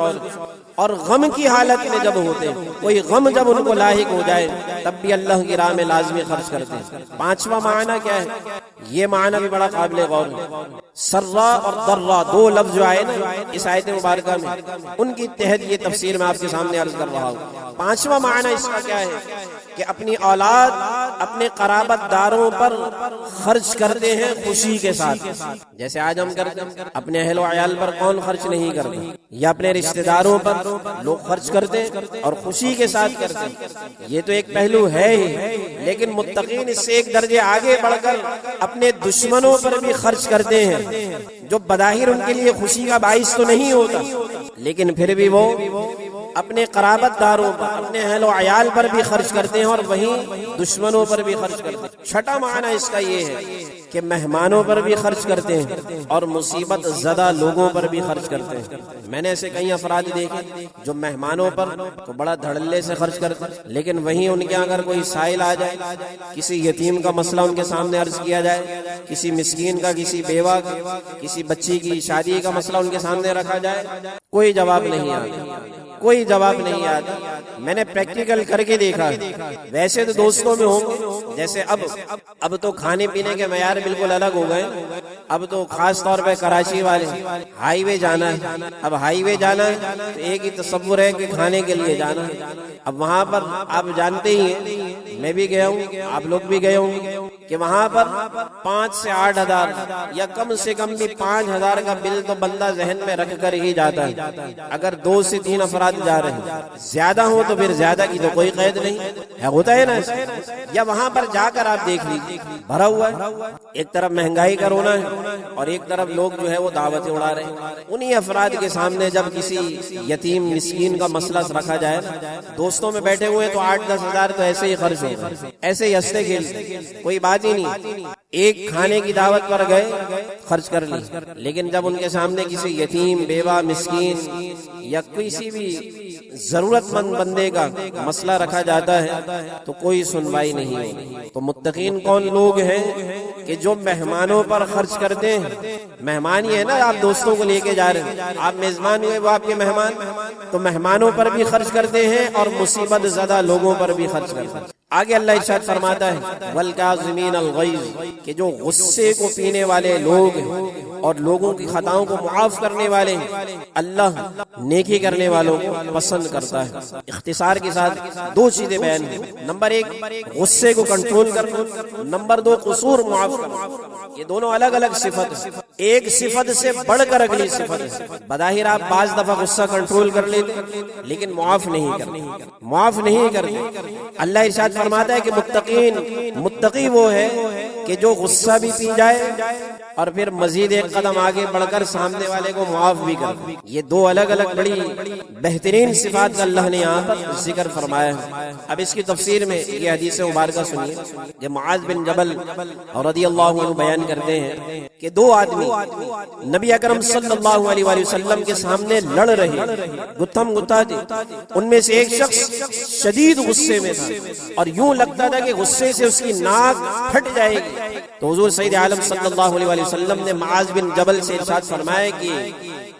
اور غم کی حالت میں جب ہوتے ہیں، کوئی غم جب ان کو لاحق ہو جائے تب بھی اللہ کی راہ میں لازمی خرچ کرتے ہیں۔ پانچواں معنی کیا ہے؟ یہ معنی بھی بڑا قابل غور ہے۔ سرا اور درا دو لفظ جو آئے نا اس آیت مبارکہ میں، ان کی تحت یہ تفسیر میں آپ کے سامنے عرض کر رہا ہوں۔ پانچواں معنی اس کا کیا ہے کہ اپنی اولاد، اپنے قرابت داروں پر خرچ کرتے ہیں خوشی کے ساتھ، جیسے آج ہم کرتے ہیں۔ اپنے اہل و عیال پر کون خرچ نہیں کرتے، یا اپنے رشتہ داروں پر لوگ خرچ کرتے ہیں اور خوشی کے ساتھ کرتے ہیں۔ یہ تو ایک پہلو ہے ہی، لیکن متقین اس سے ایک درجے آگے بڑھ کر اپنے دشمنوں پر بھی خرچ کرتے ہیں، جو بظاہر ان کے لیے خوشی کا باعث تو نہیں ہوتا، لیکن پھر بھی وہ اپنے قرابت داروں پر، اپنے اہل و عیال پر بھی خرچ کرتے ہیں اور وہیں دشمنوں پر بھی خرچ کرتے ہیں۔ چھٹا معنی اس کا یہ ہے کہ مہمانوں پر بھی خرچ کرتے ہیں اور مصیبت زدہ لوگوں پر بھی خرچ کرتے ہیں۔ میں نے ایسے کئی افراد دیکھے جو مہمانوں پر تو بڑا دھڑلے سے خرچ کرتے ہیں، لیکن وہیں ان کے اگر کوئی سائل آ جائے، کسی یتیم کا مسئلہ ان کے سامنے عرض کیا جائے، کسی مسکین کا، کسی بیوہ کا، کسی بچی کی شادی کا مسئلہ ان کے سامنے رکھا جائے، کوئی جواب نہیں آتا، کوئی جواب نہیں آتا۔ میں نے پریکٹیکل کر کے دیکھا۔ ویسے تو دوستوں میں ہوں گے، جیسے اب تو کھانے پینے کے معیار بالکل الگ ہو گئے۔ اب تو خاص طور پہ کراچی والے ہائی وے جانا ہے، اب ہائی وے جانا ہے تو ایک ہی تصور ہے کہ کھانے کے لیے جانا ہے۔ اب وہاں پر آپ جانتے ہی ہیں، میں بھی گیا ہوں، آپ لوگ بھی گئے ہوں گے کہ وہاں پر 5 سے 8 ہزار یا کم سے کم بھی 5 ہزار کا بل تو بندہ ذہن میں رکھ کر ہی جاتا ہے۔ اگر 2 سے 3 افراد جا رہے ہیں، زیادہ ہو تو پھر زیادہ کی تو کوئی قید نہیں ہے، ہوتا ہے نا۔ یا وہاں پر جا کر آپ دیکھ لیجیے، بھرا ہوا ہے، ایک طرف مہنگائی کا رونا ہے اور ایک طرف لوگ جو ہے وہ دعوتیں اڑا رہے ہیں۔ انہی افراد کے سامنے جب کسی یتیم مسکین کا مسئلہ رکھا جائے نا، دوستوں میں بیٹھے ہوئے تو 8-10 ہزار تو ایسے ہی خرچ ہو گئے، ایسے ہی ہنستے کھیلتے، کوئی بات ہی نہیں۔ ایک کھانے کی دعوت پر گئے، خرچ کر لی، لیکن جب ان کے سامنے کسی یتیم، بیوہ، مسکین یا کسی بھی ضرورت مند بندے کا مسئلہ رکھا جاتا ہے تو کوئی سنوائی نہیں ہوتی۔ تو متقین کون لوگ ہیں کہ جو مہمانوں پر خرچ کرتے ہیں۔ مہمان ہی ہے نا، آپ دوستوں کو لے کے جا رہے ہیں، آپ میزبان ہوئے، وہ آپ کے مہمان، تو مہمانوں پر بھی خرچ کرتے ہیں اور مصیبت زدہ لوگوں پر بھی خرچ کرتے ہیں۔ آگے اللہ ارشاد فرماتا ہے والکاظمین الغیظ، کہ جو غصے کو پینے والے لوگ ہیں اور لوگوں کی خطاؤں کو معاف کرنے والے ہیں، اللہ نیکی کرنے والوں کو پسند کرتا ہے۔ اختصار کے ساتھ 2 چیزیں بیان ہیں، نمبر 1 غصے کو کنٹرول کرنا، نمبر 2 قصور معاف کرنا۔ یہ دونوں الگ الگ صفت ہیں، ایک صفت سے بڑھ کر اگلی صفت ہے۔ بظاہر آپ بعض دفعہ غصہ کنٹرول کر لیتے لیکن معاف نہیں کرتے۔ اللہ ارشاد فرماتا ہے کہ متقی وہ ہے کہ جو غصہ بھی پی جائے اور پھر مزید ایک قدم آگے بڑھ کر سامنے والے کو معاف بھی کرے۔ یہ 2 الگ الگ بڑی بہترین صفات کا اللہ نے یہاں پر ذکر فرمایا ہے۔ اب اس کی تفسیر میں یہ حدیث مبارکہ سنیے، یہ معاذ بن جبل رضی اللہ عنہ بیان کرتے ہیں کہ 2 آدمی نبی اکرم صلی اللہ علیہ وآلہ وسلم کے سامنے لڑ رہے، گتھم گتھا تھے۔ ان میں سے ایک شخص شدید غصے میں تھا اور یوں لگتا تھا کہ غصے سے اس کی ناک پھٹ جائے گی۔ تو حضور سید عالم صلی اللہ علیہ وسلم نے معاذ بن جبل سے ارشاد فرمایا کہ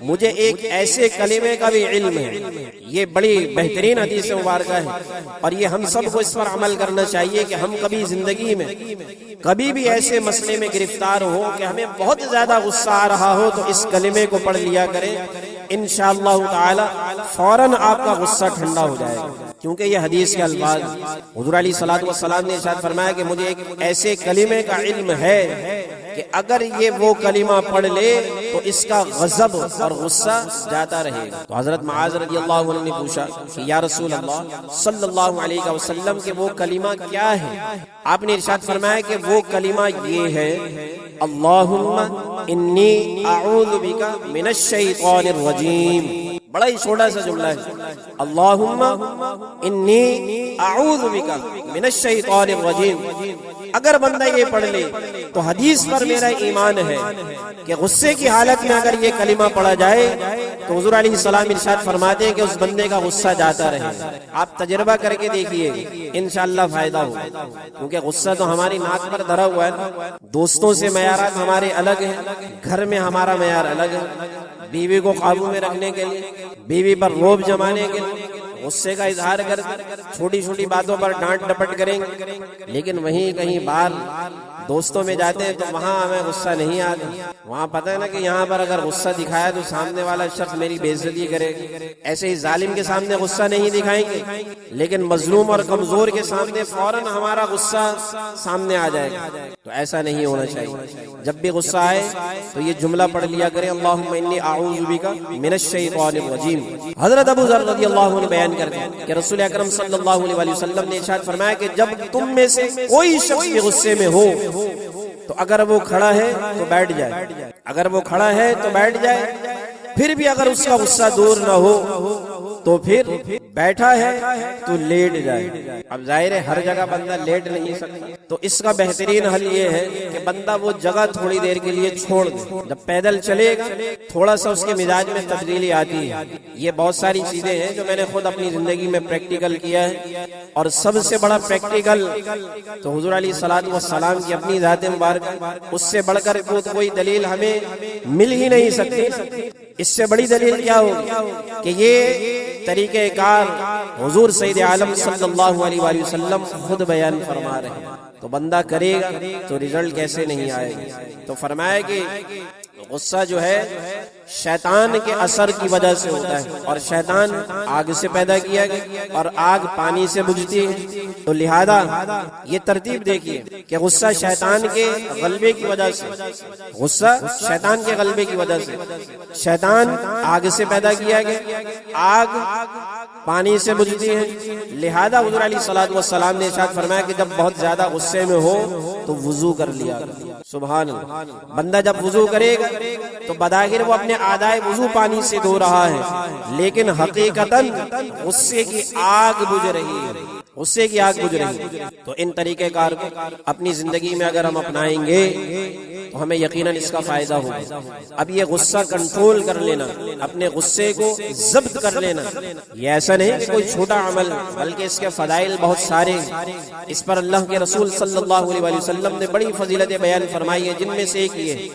مجھے ایک ایسے کلمے کا بھی علم ہے۔ یہ بڑی بہترین حدیث مبارکہ ہے، اور یہ ہم سب کو اس پر عمل کرنا چاہیے کہ ہم کبھی زندگی میں کبھی بھی ایسے مسئلے میں گرفتار ہو کہ ہمیں بہت زیادہ غصہ آ رہا ہو تو اس کلمے کو پڑھ لیا کریں، انشاءاللہ تعالی فوراً آپ کا غصہ ٹھنڈا ہو جائے گا۔ کیونکہ یہ حدیث کے الفاظ حضور علیہ الصلوۃ والسلام نے ارشاد فرمایا کہ مجھے ایک ایسے کلمے کا علم ہے کہ اگر یہ وہ کلمہ پڑھ لے تو اس کا غضب اور غصہ جاتا رہے گا۔ تو حضرت معاذ رضی اللہ عنہ نے پوچھا کہ یا رسول اللہ صلی اللہ علیہ وسلم کہ وہ کلمہ کیا ہے؟ آپ نے ارشاد فرمایا کہ وہ کلمہ یہ ہے، اللہم انی اعوذ بک من الشیطان الرجیم۔ بڑا ہی چھوٹا سا جملہ ہے، اللہم انی اعوذ بک من الشیطان الرجیم۔ اگر بندہ یہ پڑھ لے تو حدیث پر میرا ایمان ہے کہ غصے کی حالت میں اگر یہ کلمہ پڑھا جائے تو حضور علیہ السلام ارشاد فرماتے ہیں کہ اس بندے کا غصہ جاتا رہے۔ آپ تجربہ کر کے دیکھیے، انشاءاللہ فائدہ ہوگا، کیونکہ غصہ تو ہماری ناک پر دھرا ہوا ہے۔ دوستوں سے معیارات ہمارے الگ ہیں، گھر میں ہمارا معیار الگ ہے۔ بیوی کو قابو میں رکھنے کے لیے، بیوی پر روب جمانے کے لیے غصے کا اظہار کر چھوٹی چھوٹی باتوں پر ڈانٹ ڈپٹ کریں گے، لیکن وہیں کہیں باہر دوستوں میں جاتے ہیں تو وہاں ہمیں غصہ نہیں آتا۔ وہاں پتہ ہے نا کہ یہاں پر اگر غصہ دکھایا تو سامنے والا شخص میری بے عزتی کرے گا۔ ایسے ہی ظالم کے سامنے غصہ نہیں دکھائیں گے، لیکن مظلوم اور کمزور کے سامنے فوراً ہمارا غصہ سامنے آ جائے گا۔ تو ایسا نہیں ہونا چاہیے۔ جب بھی غصہ آئے تو یہ جملہ پڑھ لیا کریں، اللہم انی اعوذ بک من الشیطان الرجیم۔ حضرت ابو ذر رضی اللہ عنہ بیان کرتے ہیں کہ رسول اکرم صلی اللہ علیہ وسلم نے ارشاد فرمایا کہ جب تم میں سے کوئی شخص بھی غصے میں ہو تو اگر وہ کھڑا ہے تو بیٹھ جائے، اگر وہ کھڑا ہے تو بیٹھ جائے، پھر بھی اگر اس کا غصہ دور نہ ہو تو پھر بیٹھا ہے تو لیٹ جائے۔ اب ظاہر ہے ہر جگہ بندہ لیٹ نہیں سکتا، تو اس کا بہترین حل یہ ہے کہ بندہ وہ جگہ تھوڑی دیر کے لیے چھوڑ دے۔ جب پیدل چلے گا تھوڑا سا اس کے مزاج میں تبدیلی آتی ہے۔ یہ بہت ساری چیزیں ہیں جو میں نے خود اپنی زندگی میں پریکٹیکل کیا ہے، اور سب سے بڑا پریکٹیکل تو حضور علیہ الصلوۃ والسلام کی اپنی ذات مبارکہ، اس سے بڑھ کر کوئی دلیل ہمیں مل ہی نہیں سکتی۔ اس سے بڑی دلیل کیا ہوگی کہ یہ طریقہ کار حضور سید عالم صلی اللہ علیہ وآلہ وسلم خود بیان فرما رہے ہیں۔ تو بندہ کرے گا تو رزلٹ کیسے نہیں آئے گا؟ تو فرمایا کہ غصہ جو ہے شیطان کے اثر کی وجہ سے ہوتا ہے، اور شیطان آگ سے پیدا کیا گیا اور آگ پانی سے بجھتی ہے۔ تو لہذا یہ ترتیب دیکھیے کہ غصہ شیطان کے غلبے کی وجہ سے، غصہ شیطان کے غلبے کی وجہ سے، شیطان آگ سے پیدا کیا گیا، آگ پانی سے بجھتی ہے۔ لہذا حضور علیہ الصلوۃ والسلام نے ارشاد فرمایا کہ جب بہت زیادہ غصے میں ہو تو وضو کر لیا۔ سبحان اللہ۔ بندہ جب وضو کرے گا تو بظاہر وہ اپنے اعضائے وضو پانی سے دھو رہا ہے، لیکن حقیقتاً غصے کی آگ بجھ رہی ہے، غصے کی آگ بجھ رہی ہے۔ تو ان طریقہ کار کو اپنی زندگی میں اگر ہم اپنائیں گے تو ہمیں یقیناً اس کا فائدہ ہوگا۔ اب یہ غصہ کنٹرول کر لینا، اپنے غصے کو ضبط کر لینا، یہ ایسا نہیں کہ کوئی چھوٹا عمل، بلکہ اس کے فضائل بہت سارے ہیں۔ اس پر اللہ کے رسول صلی اللہ علیہ وآلہ وسلم نے بڑی فضیلتیں بیان فرمائی ہیں، جن میں سے ایک یہ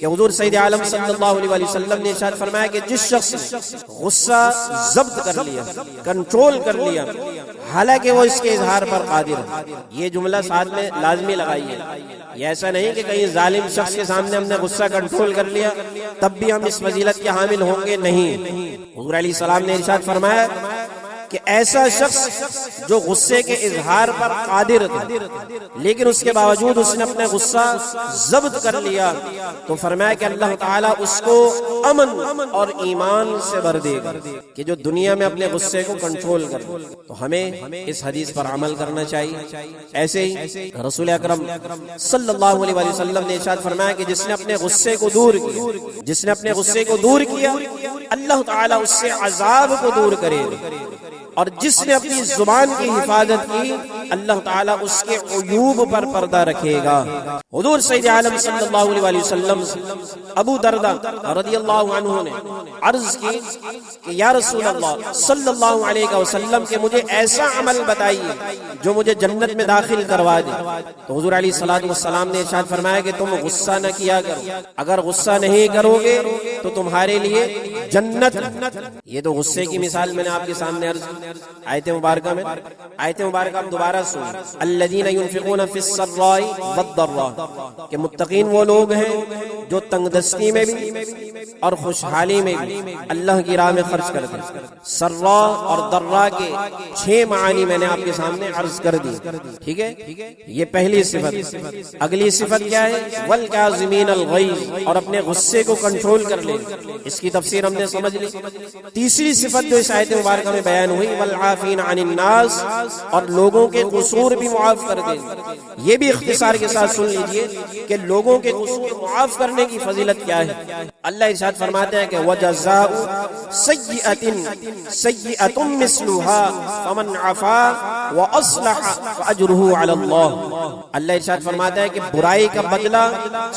کہ حضور سید عالم صلی اللہ علیہ وآلہ وسلم نے ارشاد فرمایا کہ جس شخص نے غصہ ضبط کر لیا، کنٹرول کر لیا، حالانکہ وہ اس کے اظہار پر قادر ہے، یہ جملہ ساتھ میں لازمی لگائیے۔ یہ ایسا نہیں کہ کہیں ظالم شخص کے سامنے ہم نے غصہ کنٹرول کر لیا تب بھی ہم اس فضیلت کے حامل ہوں گے، نہیں۔ حضور علیہ السلام نے ارشاد فرمایا کہ ایسا شخص جو غصے کے اظہار پر قادر تھا لیکن اس کے باوجود اس نے اپنا غصہ ضبط کر لیا، تو فرمایا کہ اللہ تعالیٰ اس کو امن اور ایمان سے بھر دے گا کہ جو دنیا میں اپنے غصے کو کنٹرول کر۔ تو ہمیں اس حدیث پر عمل کرنا چاہیے۔ ایسے ہی رسول اکرم صلی اللہ علیہ وآلہ وسلم نے ارشاد فرمایا کہ جس نے اپنے غصے کو دور کیا، جس نے اپنے غصے کو دور کیا، اللہ تعالیٰ اس سے عذاب کو دور کرے گا، اور جس نے اپنی زبان کی حفاظت کی اللہ تعالیٰ اس کے عیوب پر پردہ رکھے گا۔ حضور سید عالم صلی اللہ علیہ وآلہ وسلم ابو دردہ رضی اللہ عنہ نے عرض کی کہ یا رسول اللہ صلی اللہ علیہ وسلم کہ مجھے ایسا عمل بتائیے جو مجھے جنت میں داخل کروا دے۔ تو حضور علیہ الصلوۃ والسلام نے ارشاد فرمایا کہ تم غصہ نہ کیا کرو، اگر غصہ نہیں کرو گے تو تمہارے لیے جنت۔ یہ تو غصے کی مثال میں نے آپ کے سامنے عرض کی۔ آیت مبارکہ میں آیت مبارکہ آپ دوبارہ سنیں، الذین ينفقون فی السراء والضراء، کہ متقین وہ لوگ ہیں جو تنگ دستی میں بھی اور خوشحالی میں بھی اللہ کی راہ میں خرچ کرتے ہیں۔ سرا اور ضراء کے 6 معانی میں نے آپ کے سامنے عرض کر دی، ٹھیک ہے؟ یہ پہلی صفت۔ اگلی صفت کیا ہے؟ والکاظمین الغیظ، اور اپنے غصے کو کنٹرول کر لیں، اس کی تفسیر ہم نے سمجھ لی۔ تیسری صفت جو اس آیت مبارکہ میں بیان ہوئی، والعافین عن الناس، اور لوگوں کے قصور بھی معاف کر دیں۔ یہ بھی اختصار کے ساتھ سن لیجئے کہ لوگوں کے قصور معاف کرنے کی فضیلت کیا ہے۔ اللہ ارشاد فرماتے ہیں کہ وجزاء سیئۃ سیئۃ مثلها فمن عفا واصلح فاجرہ علی اللہ۔ اللہ ارشاد فرماتا ہے کہ برائی کا بدلہ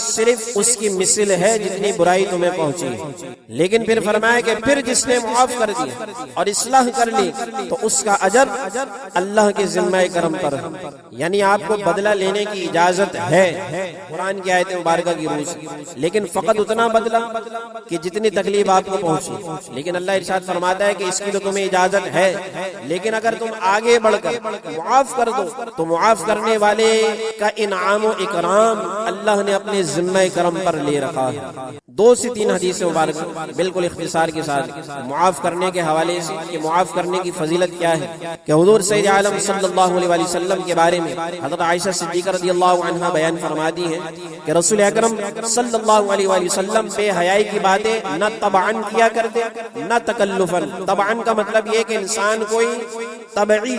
صرف اس کی مثل ہے جتنی برائی تمہیں پہنچی، لیکن پھر فرمایا کہ پھر جس نے معاف کر دیا اور اصلاح کر لی تو اس کا اجر اللہ کے ذمہ کرم پر ہے۔ یعنی آپ کو بدلہ لینے کی اجازت ہے قرآن کی آیت مبارکہ کی روح سے، لیکن فقط اتنا بدلہ کہ جتنی تکلیف آپ کو پہنچی۔ لیکن اللہ ارشاد فرماتا ہے کہ اس کی تو تمہیں اجازت ہے، لیکن اگر تم آگے بڑھ کر معاف کر دو تو معاف کرنے والے کا انعام و اکرام اللہ نے اپنے ذمہ کرم پر لے رکھا ہے۔ 2 سے 3 حدیث مبارکہ بالکل اختصار کے ساتھ معاف کرنے کے حوالے سے کہ معاف کرنے کی فضیلت کیا ہے، کہ حضور سید عالم صلی اللہ علیہ وآلہ وسلم کے بارے میں حضرت عائشہ صدیقہ رضی اللہ عنہا بیان فرماتی ہیں کہ رسول اکرم صلی اللہ علیہ وآلہ وسلم بے حیائی کی باتیں نہ طبعاً کیا کرتے نہ تکلفاً۔ طبعاً کا مطلب یہ کہ انسان کوئی طبعی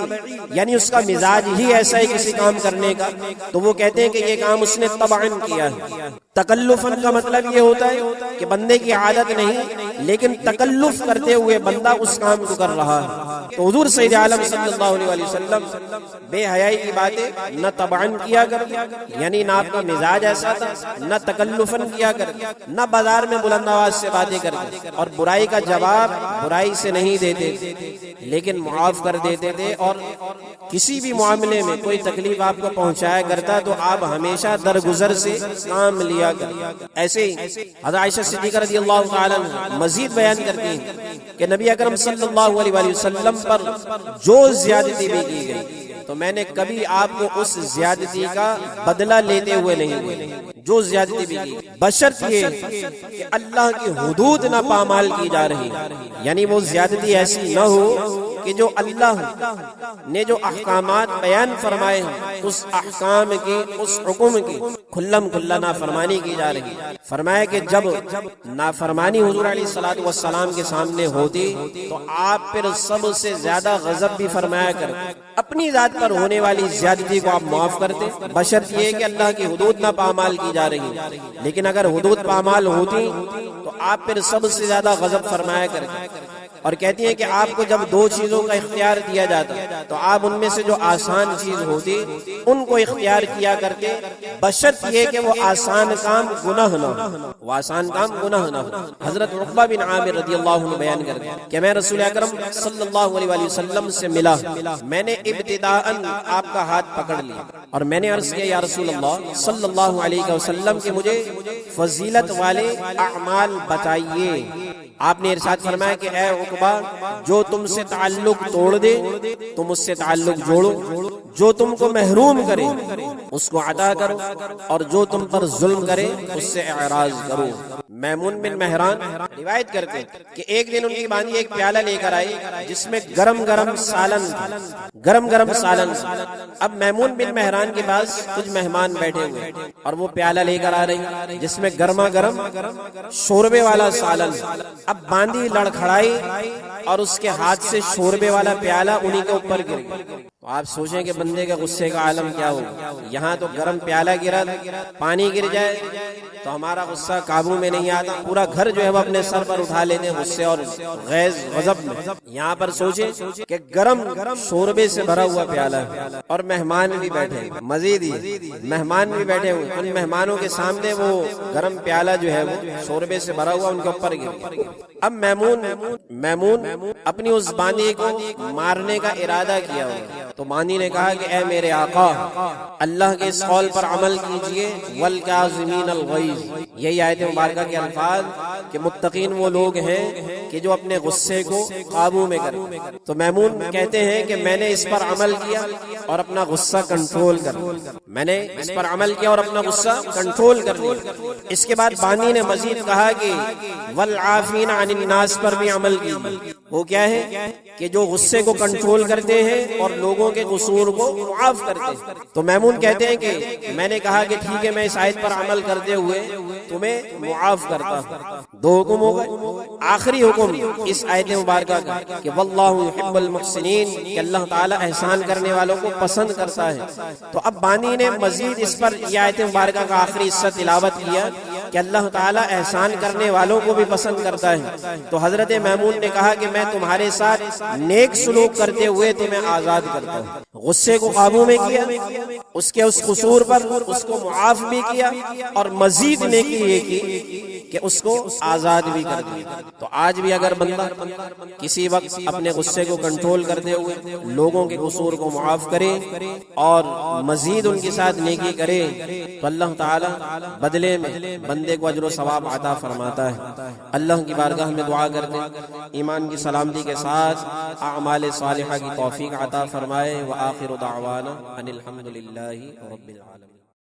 یعنی اس کا مزاج ہی ایسا ہے کسی کام کرنے کا تو وہ کہتے ہیں کہ یہ کام اس نے طبعاً کیا ہے۔ تکلفاً کا مطلب یہ ہوتا ہے کہ بندے کی عادت نہیں لیکن تکلف کرتے ہوئے بندہ اس کام کو کر رہا ہے۔ تو حضور سید عالم صلی اللہ علیہ وآلہ وسلم بے حیائی کی باتیں نہ طبعاً کیا کرتے، یعنی نہ آپ کا مزاج ایسا تھا، نہ تکلفاً کیا کرتے، نہ بازار میں بلند آواز سے باتیں کرتے، اور برائی کا جواب برائی سے نہیں دیتے لیکن معاف کر دیتے تھے۔ اور کسی بھی معاملے میں کوئی تکلیف آپ کو پہنچایا کرتا تو آپ ہمیشہ درگزر سے کام لیا کرتے۔ ایسے ہی حضرت عائشہ صدیقہ رضی اللہ تعالیٰ عنہ مزید بیان کرتی ہیں کہ نبی اکرم صلی اللہ علیہ وآلہ وسلم پر جو زیادتی بھی کی گئی تو میں نے کبھی آپ کو اس زیادتی کا بدلہ لیتے ہوئے نہیں دیکھا، جو زیادتی بھی کی، بشرط یہ کہ اللہ کی حدود نہ پامال کی جا رہی، یعنی وہ زیادتی ایسی نہ ہو کہ جو اللہ نے جو احکامات بیان فرمائے ہیں اس احکام کی اس حکم کی کھلم کھلا نافرمانی کی جا رہی۔ فرمایا کہ جب نافرمانی حضور علیہ الصلوۃ والسلام کے سامنے ہوتی تو آپ پھر سب سے زیادہ غضب بھی فرمایا کرتے، اپنی ذات پر ہونے والی زیادتی کو آپ معاف کرتے بشرط یہ کہ اللہ کی حدود نہ پامال کی جا رہی، لیکن اگر حدود پامال ہوتی تو آپ پھر سب سے زیادہ غضب فرمایا کرتے۔ اور کہتی ہیں کہ آپ کو جب 2 چیزوں کا اختیار دیا جاتا تو آپ ان میں سے جو آسان چیز ہوتی ان کو اختیار کیا کرتے بشرط یہ کہ وہ آسان کام گناہ نہ ہو، وہ آسان کام گناہ نہ ہو۔ حضرت عقبہ بن عامر رضی اللہ عنہ بیان کرتے ہیں کہ میں رسول اکرم صلی اللہ علیہ وآلہ وسلم سے ملا، میں نے ابتداءً آپ کا ہاتھ پکڑ لیا اور میں نے عرض کیا یا رسول اللہ صلی اللہ علیہ وسلم کہ مجھے فضیلت والے اعمال بتائیے۔ آپ نے ارشاد فرمایا کہ اے عقبہ جو تم سے تعلق توڑ دے تم اس سے تعلق جوڑو، جو تم کو محروم کرے اس کو عطا کرو، اور جو تم پر ظلم کرے اس سے اعراض کرو۔ میمون بن مہران روایت کرتے ہیں کہ ایک دن ان کی باندھی ایک پیالہ لے کر آئی جس میں گرم گرم سالن تھا۔ اب میمون بن مہران کے پاس کچھ مہمان بیٹھے ہوئے اور وہ پیالہ لے کر آ رہی جس میں گرما گرم شوربے والا سالن۔ اب باندھی لڑکھڑائی اور اس کے ہاتھ سے شوربے والا پیالہ انہی کے اوپر گر گیا۔ تو آپ سوچیں کہ بندے کے غصے کا عالم کیا ہوگا۔ یہاں تو گرم پیالہ گرا، پانی گر جائے تو ہمارا غصہ قابو میں نہیں آتا، پورا گھر جو ہے وہ اپنے سر پر اٹھا لیتے ہیں غصے اور غیظ غضب میں۔ یہاں پر سوچیں کہ گرم شوربے سے بھرا ہوا پیالہ ہے اور مہمان بھی بیٹھے، مزید ہی مہمان بھی بیٹھے ہوئے، ان مہمانوں کے سامنے وہ گرم پیالہ جو ہے وہ شوربے سے بھرا ہوا ان کے اوپر گر۔ اب میمون اپنی اس بانی کو مارنے کا ارادہ کیا ہوا، تو بانی نے کہا کہ اے میرے آقا، اللہ کے اس قول پر عمل کیجئے، والکاظمین الغیظ۔ یہی آیت مبارکہ کے الفاظ کہ متقین وہ لوگ ہیں کہ جو اپنے غصے کو قابو میں کریں۔ تو میمون کہتے ہیں کہ میں نے اس پر عمل کیا اور اپنا غصہ کنٹرول کر لیا، میں نے اس پر عمل کیا اور اپنا غصہ کنٹرول کر لیا۔ اس کے بعد بانی نے مزید کہا کہ والعافین عن الناس پر بھی عمل کیجیے۔ وہ کیا ہے کہ جو غصے کو کنٹرول کرتے ہیں اور لوگوں کے قصور کو معاف کرتے ہیں۔ تو میمون کہتے ہیں کہ میں نے کہا کہ ٹھیک ہے، میں اس آیت پر عمل کرتے ہوئے تمہیں معاف کرتا ہوں۔ دو حکم ہو گئے، آخری حکم اس آیت مبارکہ کا کہ واللہ یحب المحسنین، کہ اللہ تعالی احسان کرنے والوں کو پسند کرتا ہے۔ تو اب بانی نے مزید اس پر یہ آیت مبارکہ کا آخری حصہ تلاوت کیا کہ اللہ تعالیٰ احسان کرنے والوں کو بھی پسند کرتا ہے۔ تو حضرت میمون نے کہا کہ میں تمہارے ساتھ نیک سلوک کرتے ہوئے تمہیں آزاد کرتا ہوں۔ غصے کو قابو میں کیا، اس کے اس قصور پر اس کو معاف بھی کیا، اور مزید نیکی یہ کی کہ اس کو آزاد بھی کر دیا۔ تو آج بھی اگر بندہ کسی وقت اپنے غصے کو کنٹرول کرتے ہوئے لوگوں کے قصور کو معاف کرے اور مزید ان کے ساتھ نیکی کرے، تو اللہ تعالیٰ بدلے میں بندے کو اجر و ثواب عطا فرماتا ہے۔ اللہ کی بارگاہ میں دعا کرتے ایمان کی سلامتی کے ساتھ اعمال صالحہ کی توفیق عطا فرمائے۔ وآخر دعوانا ان الحمد للہ رب العالمین۔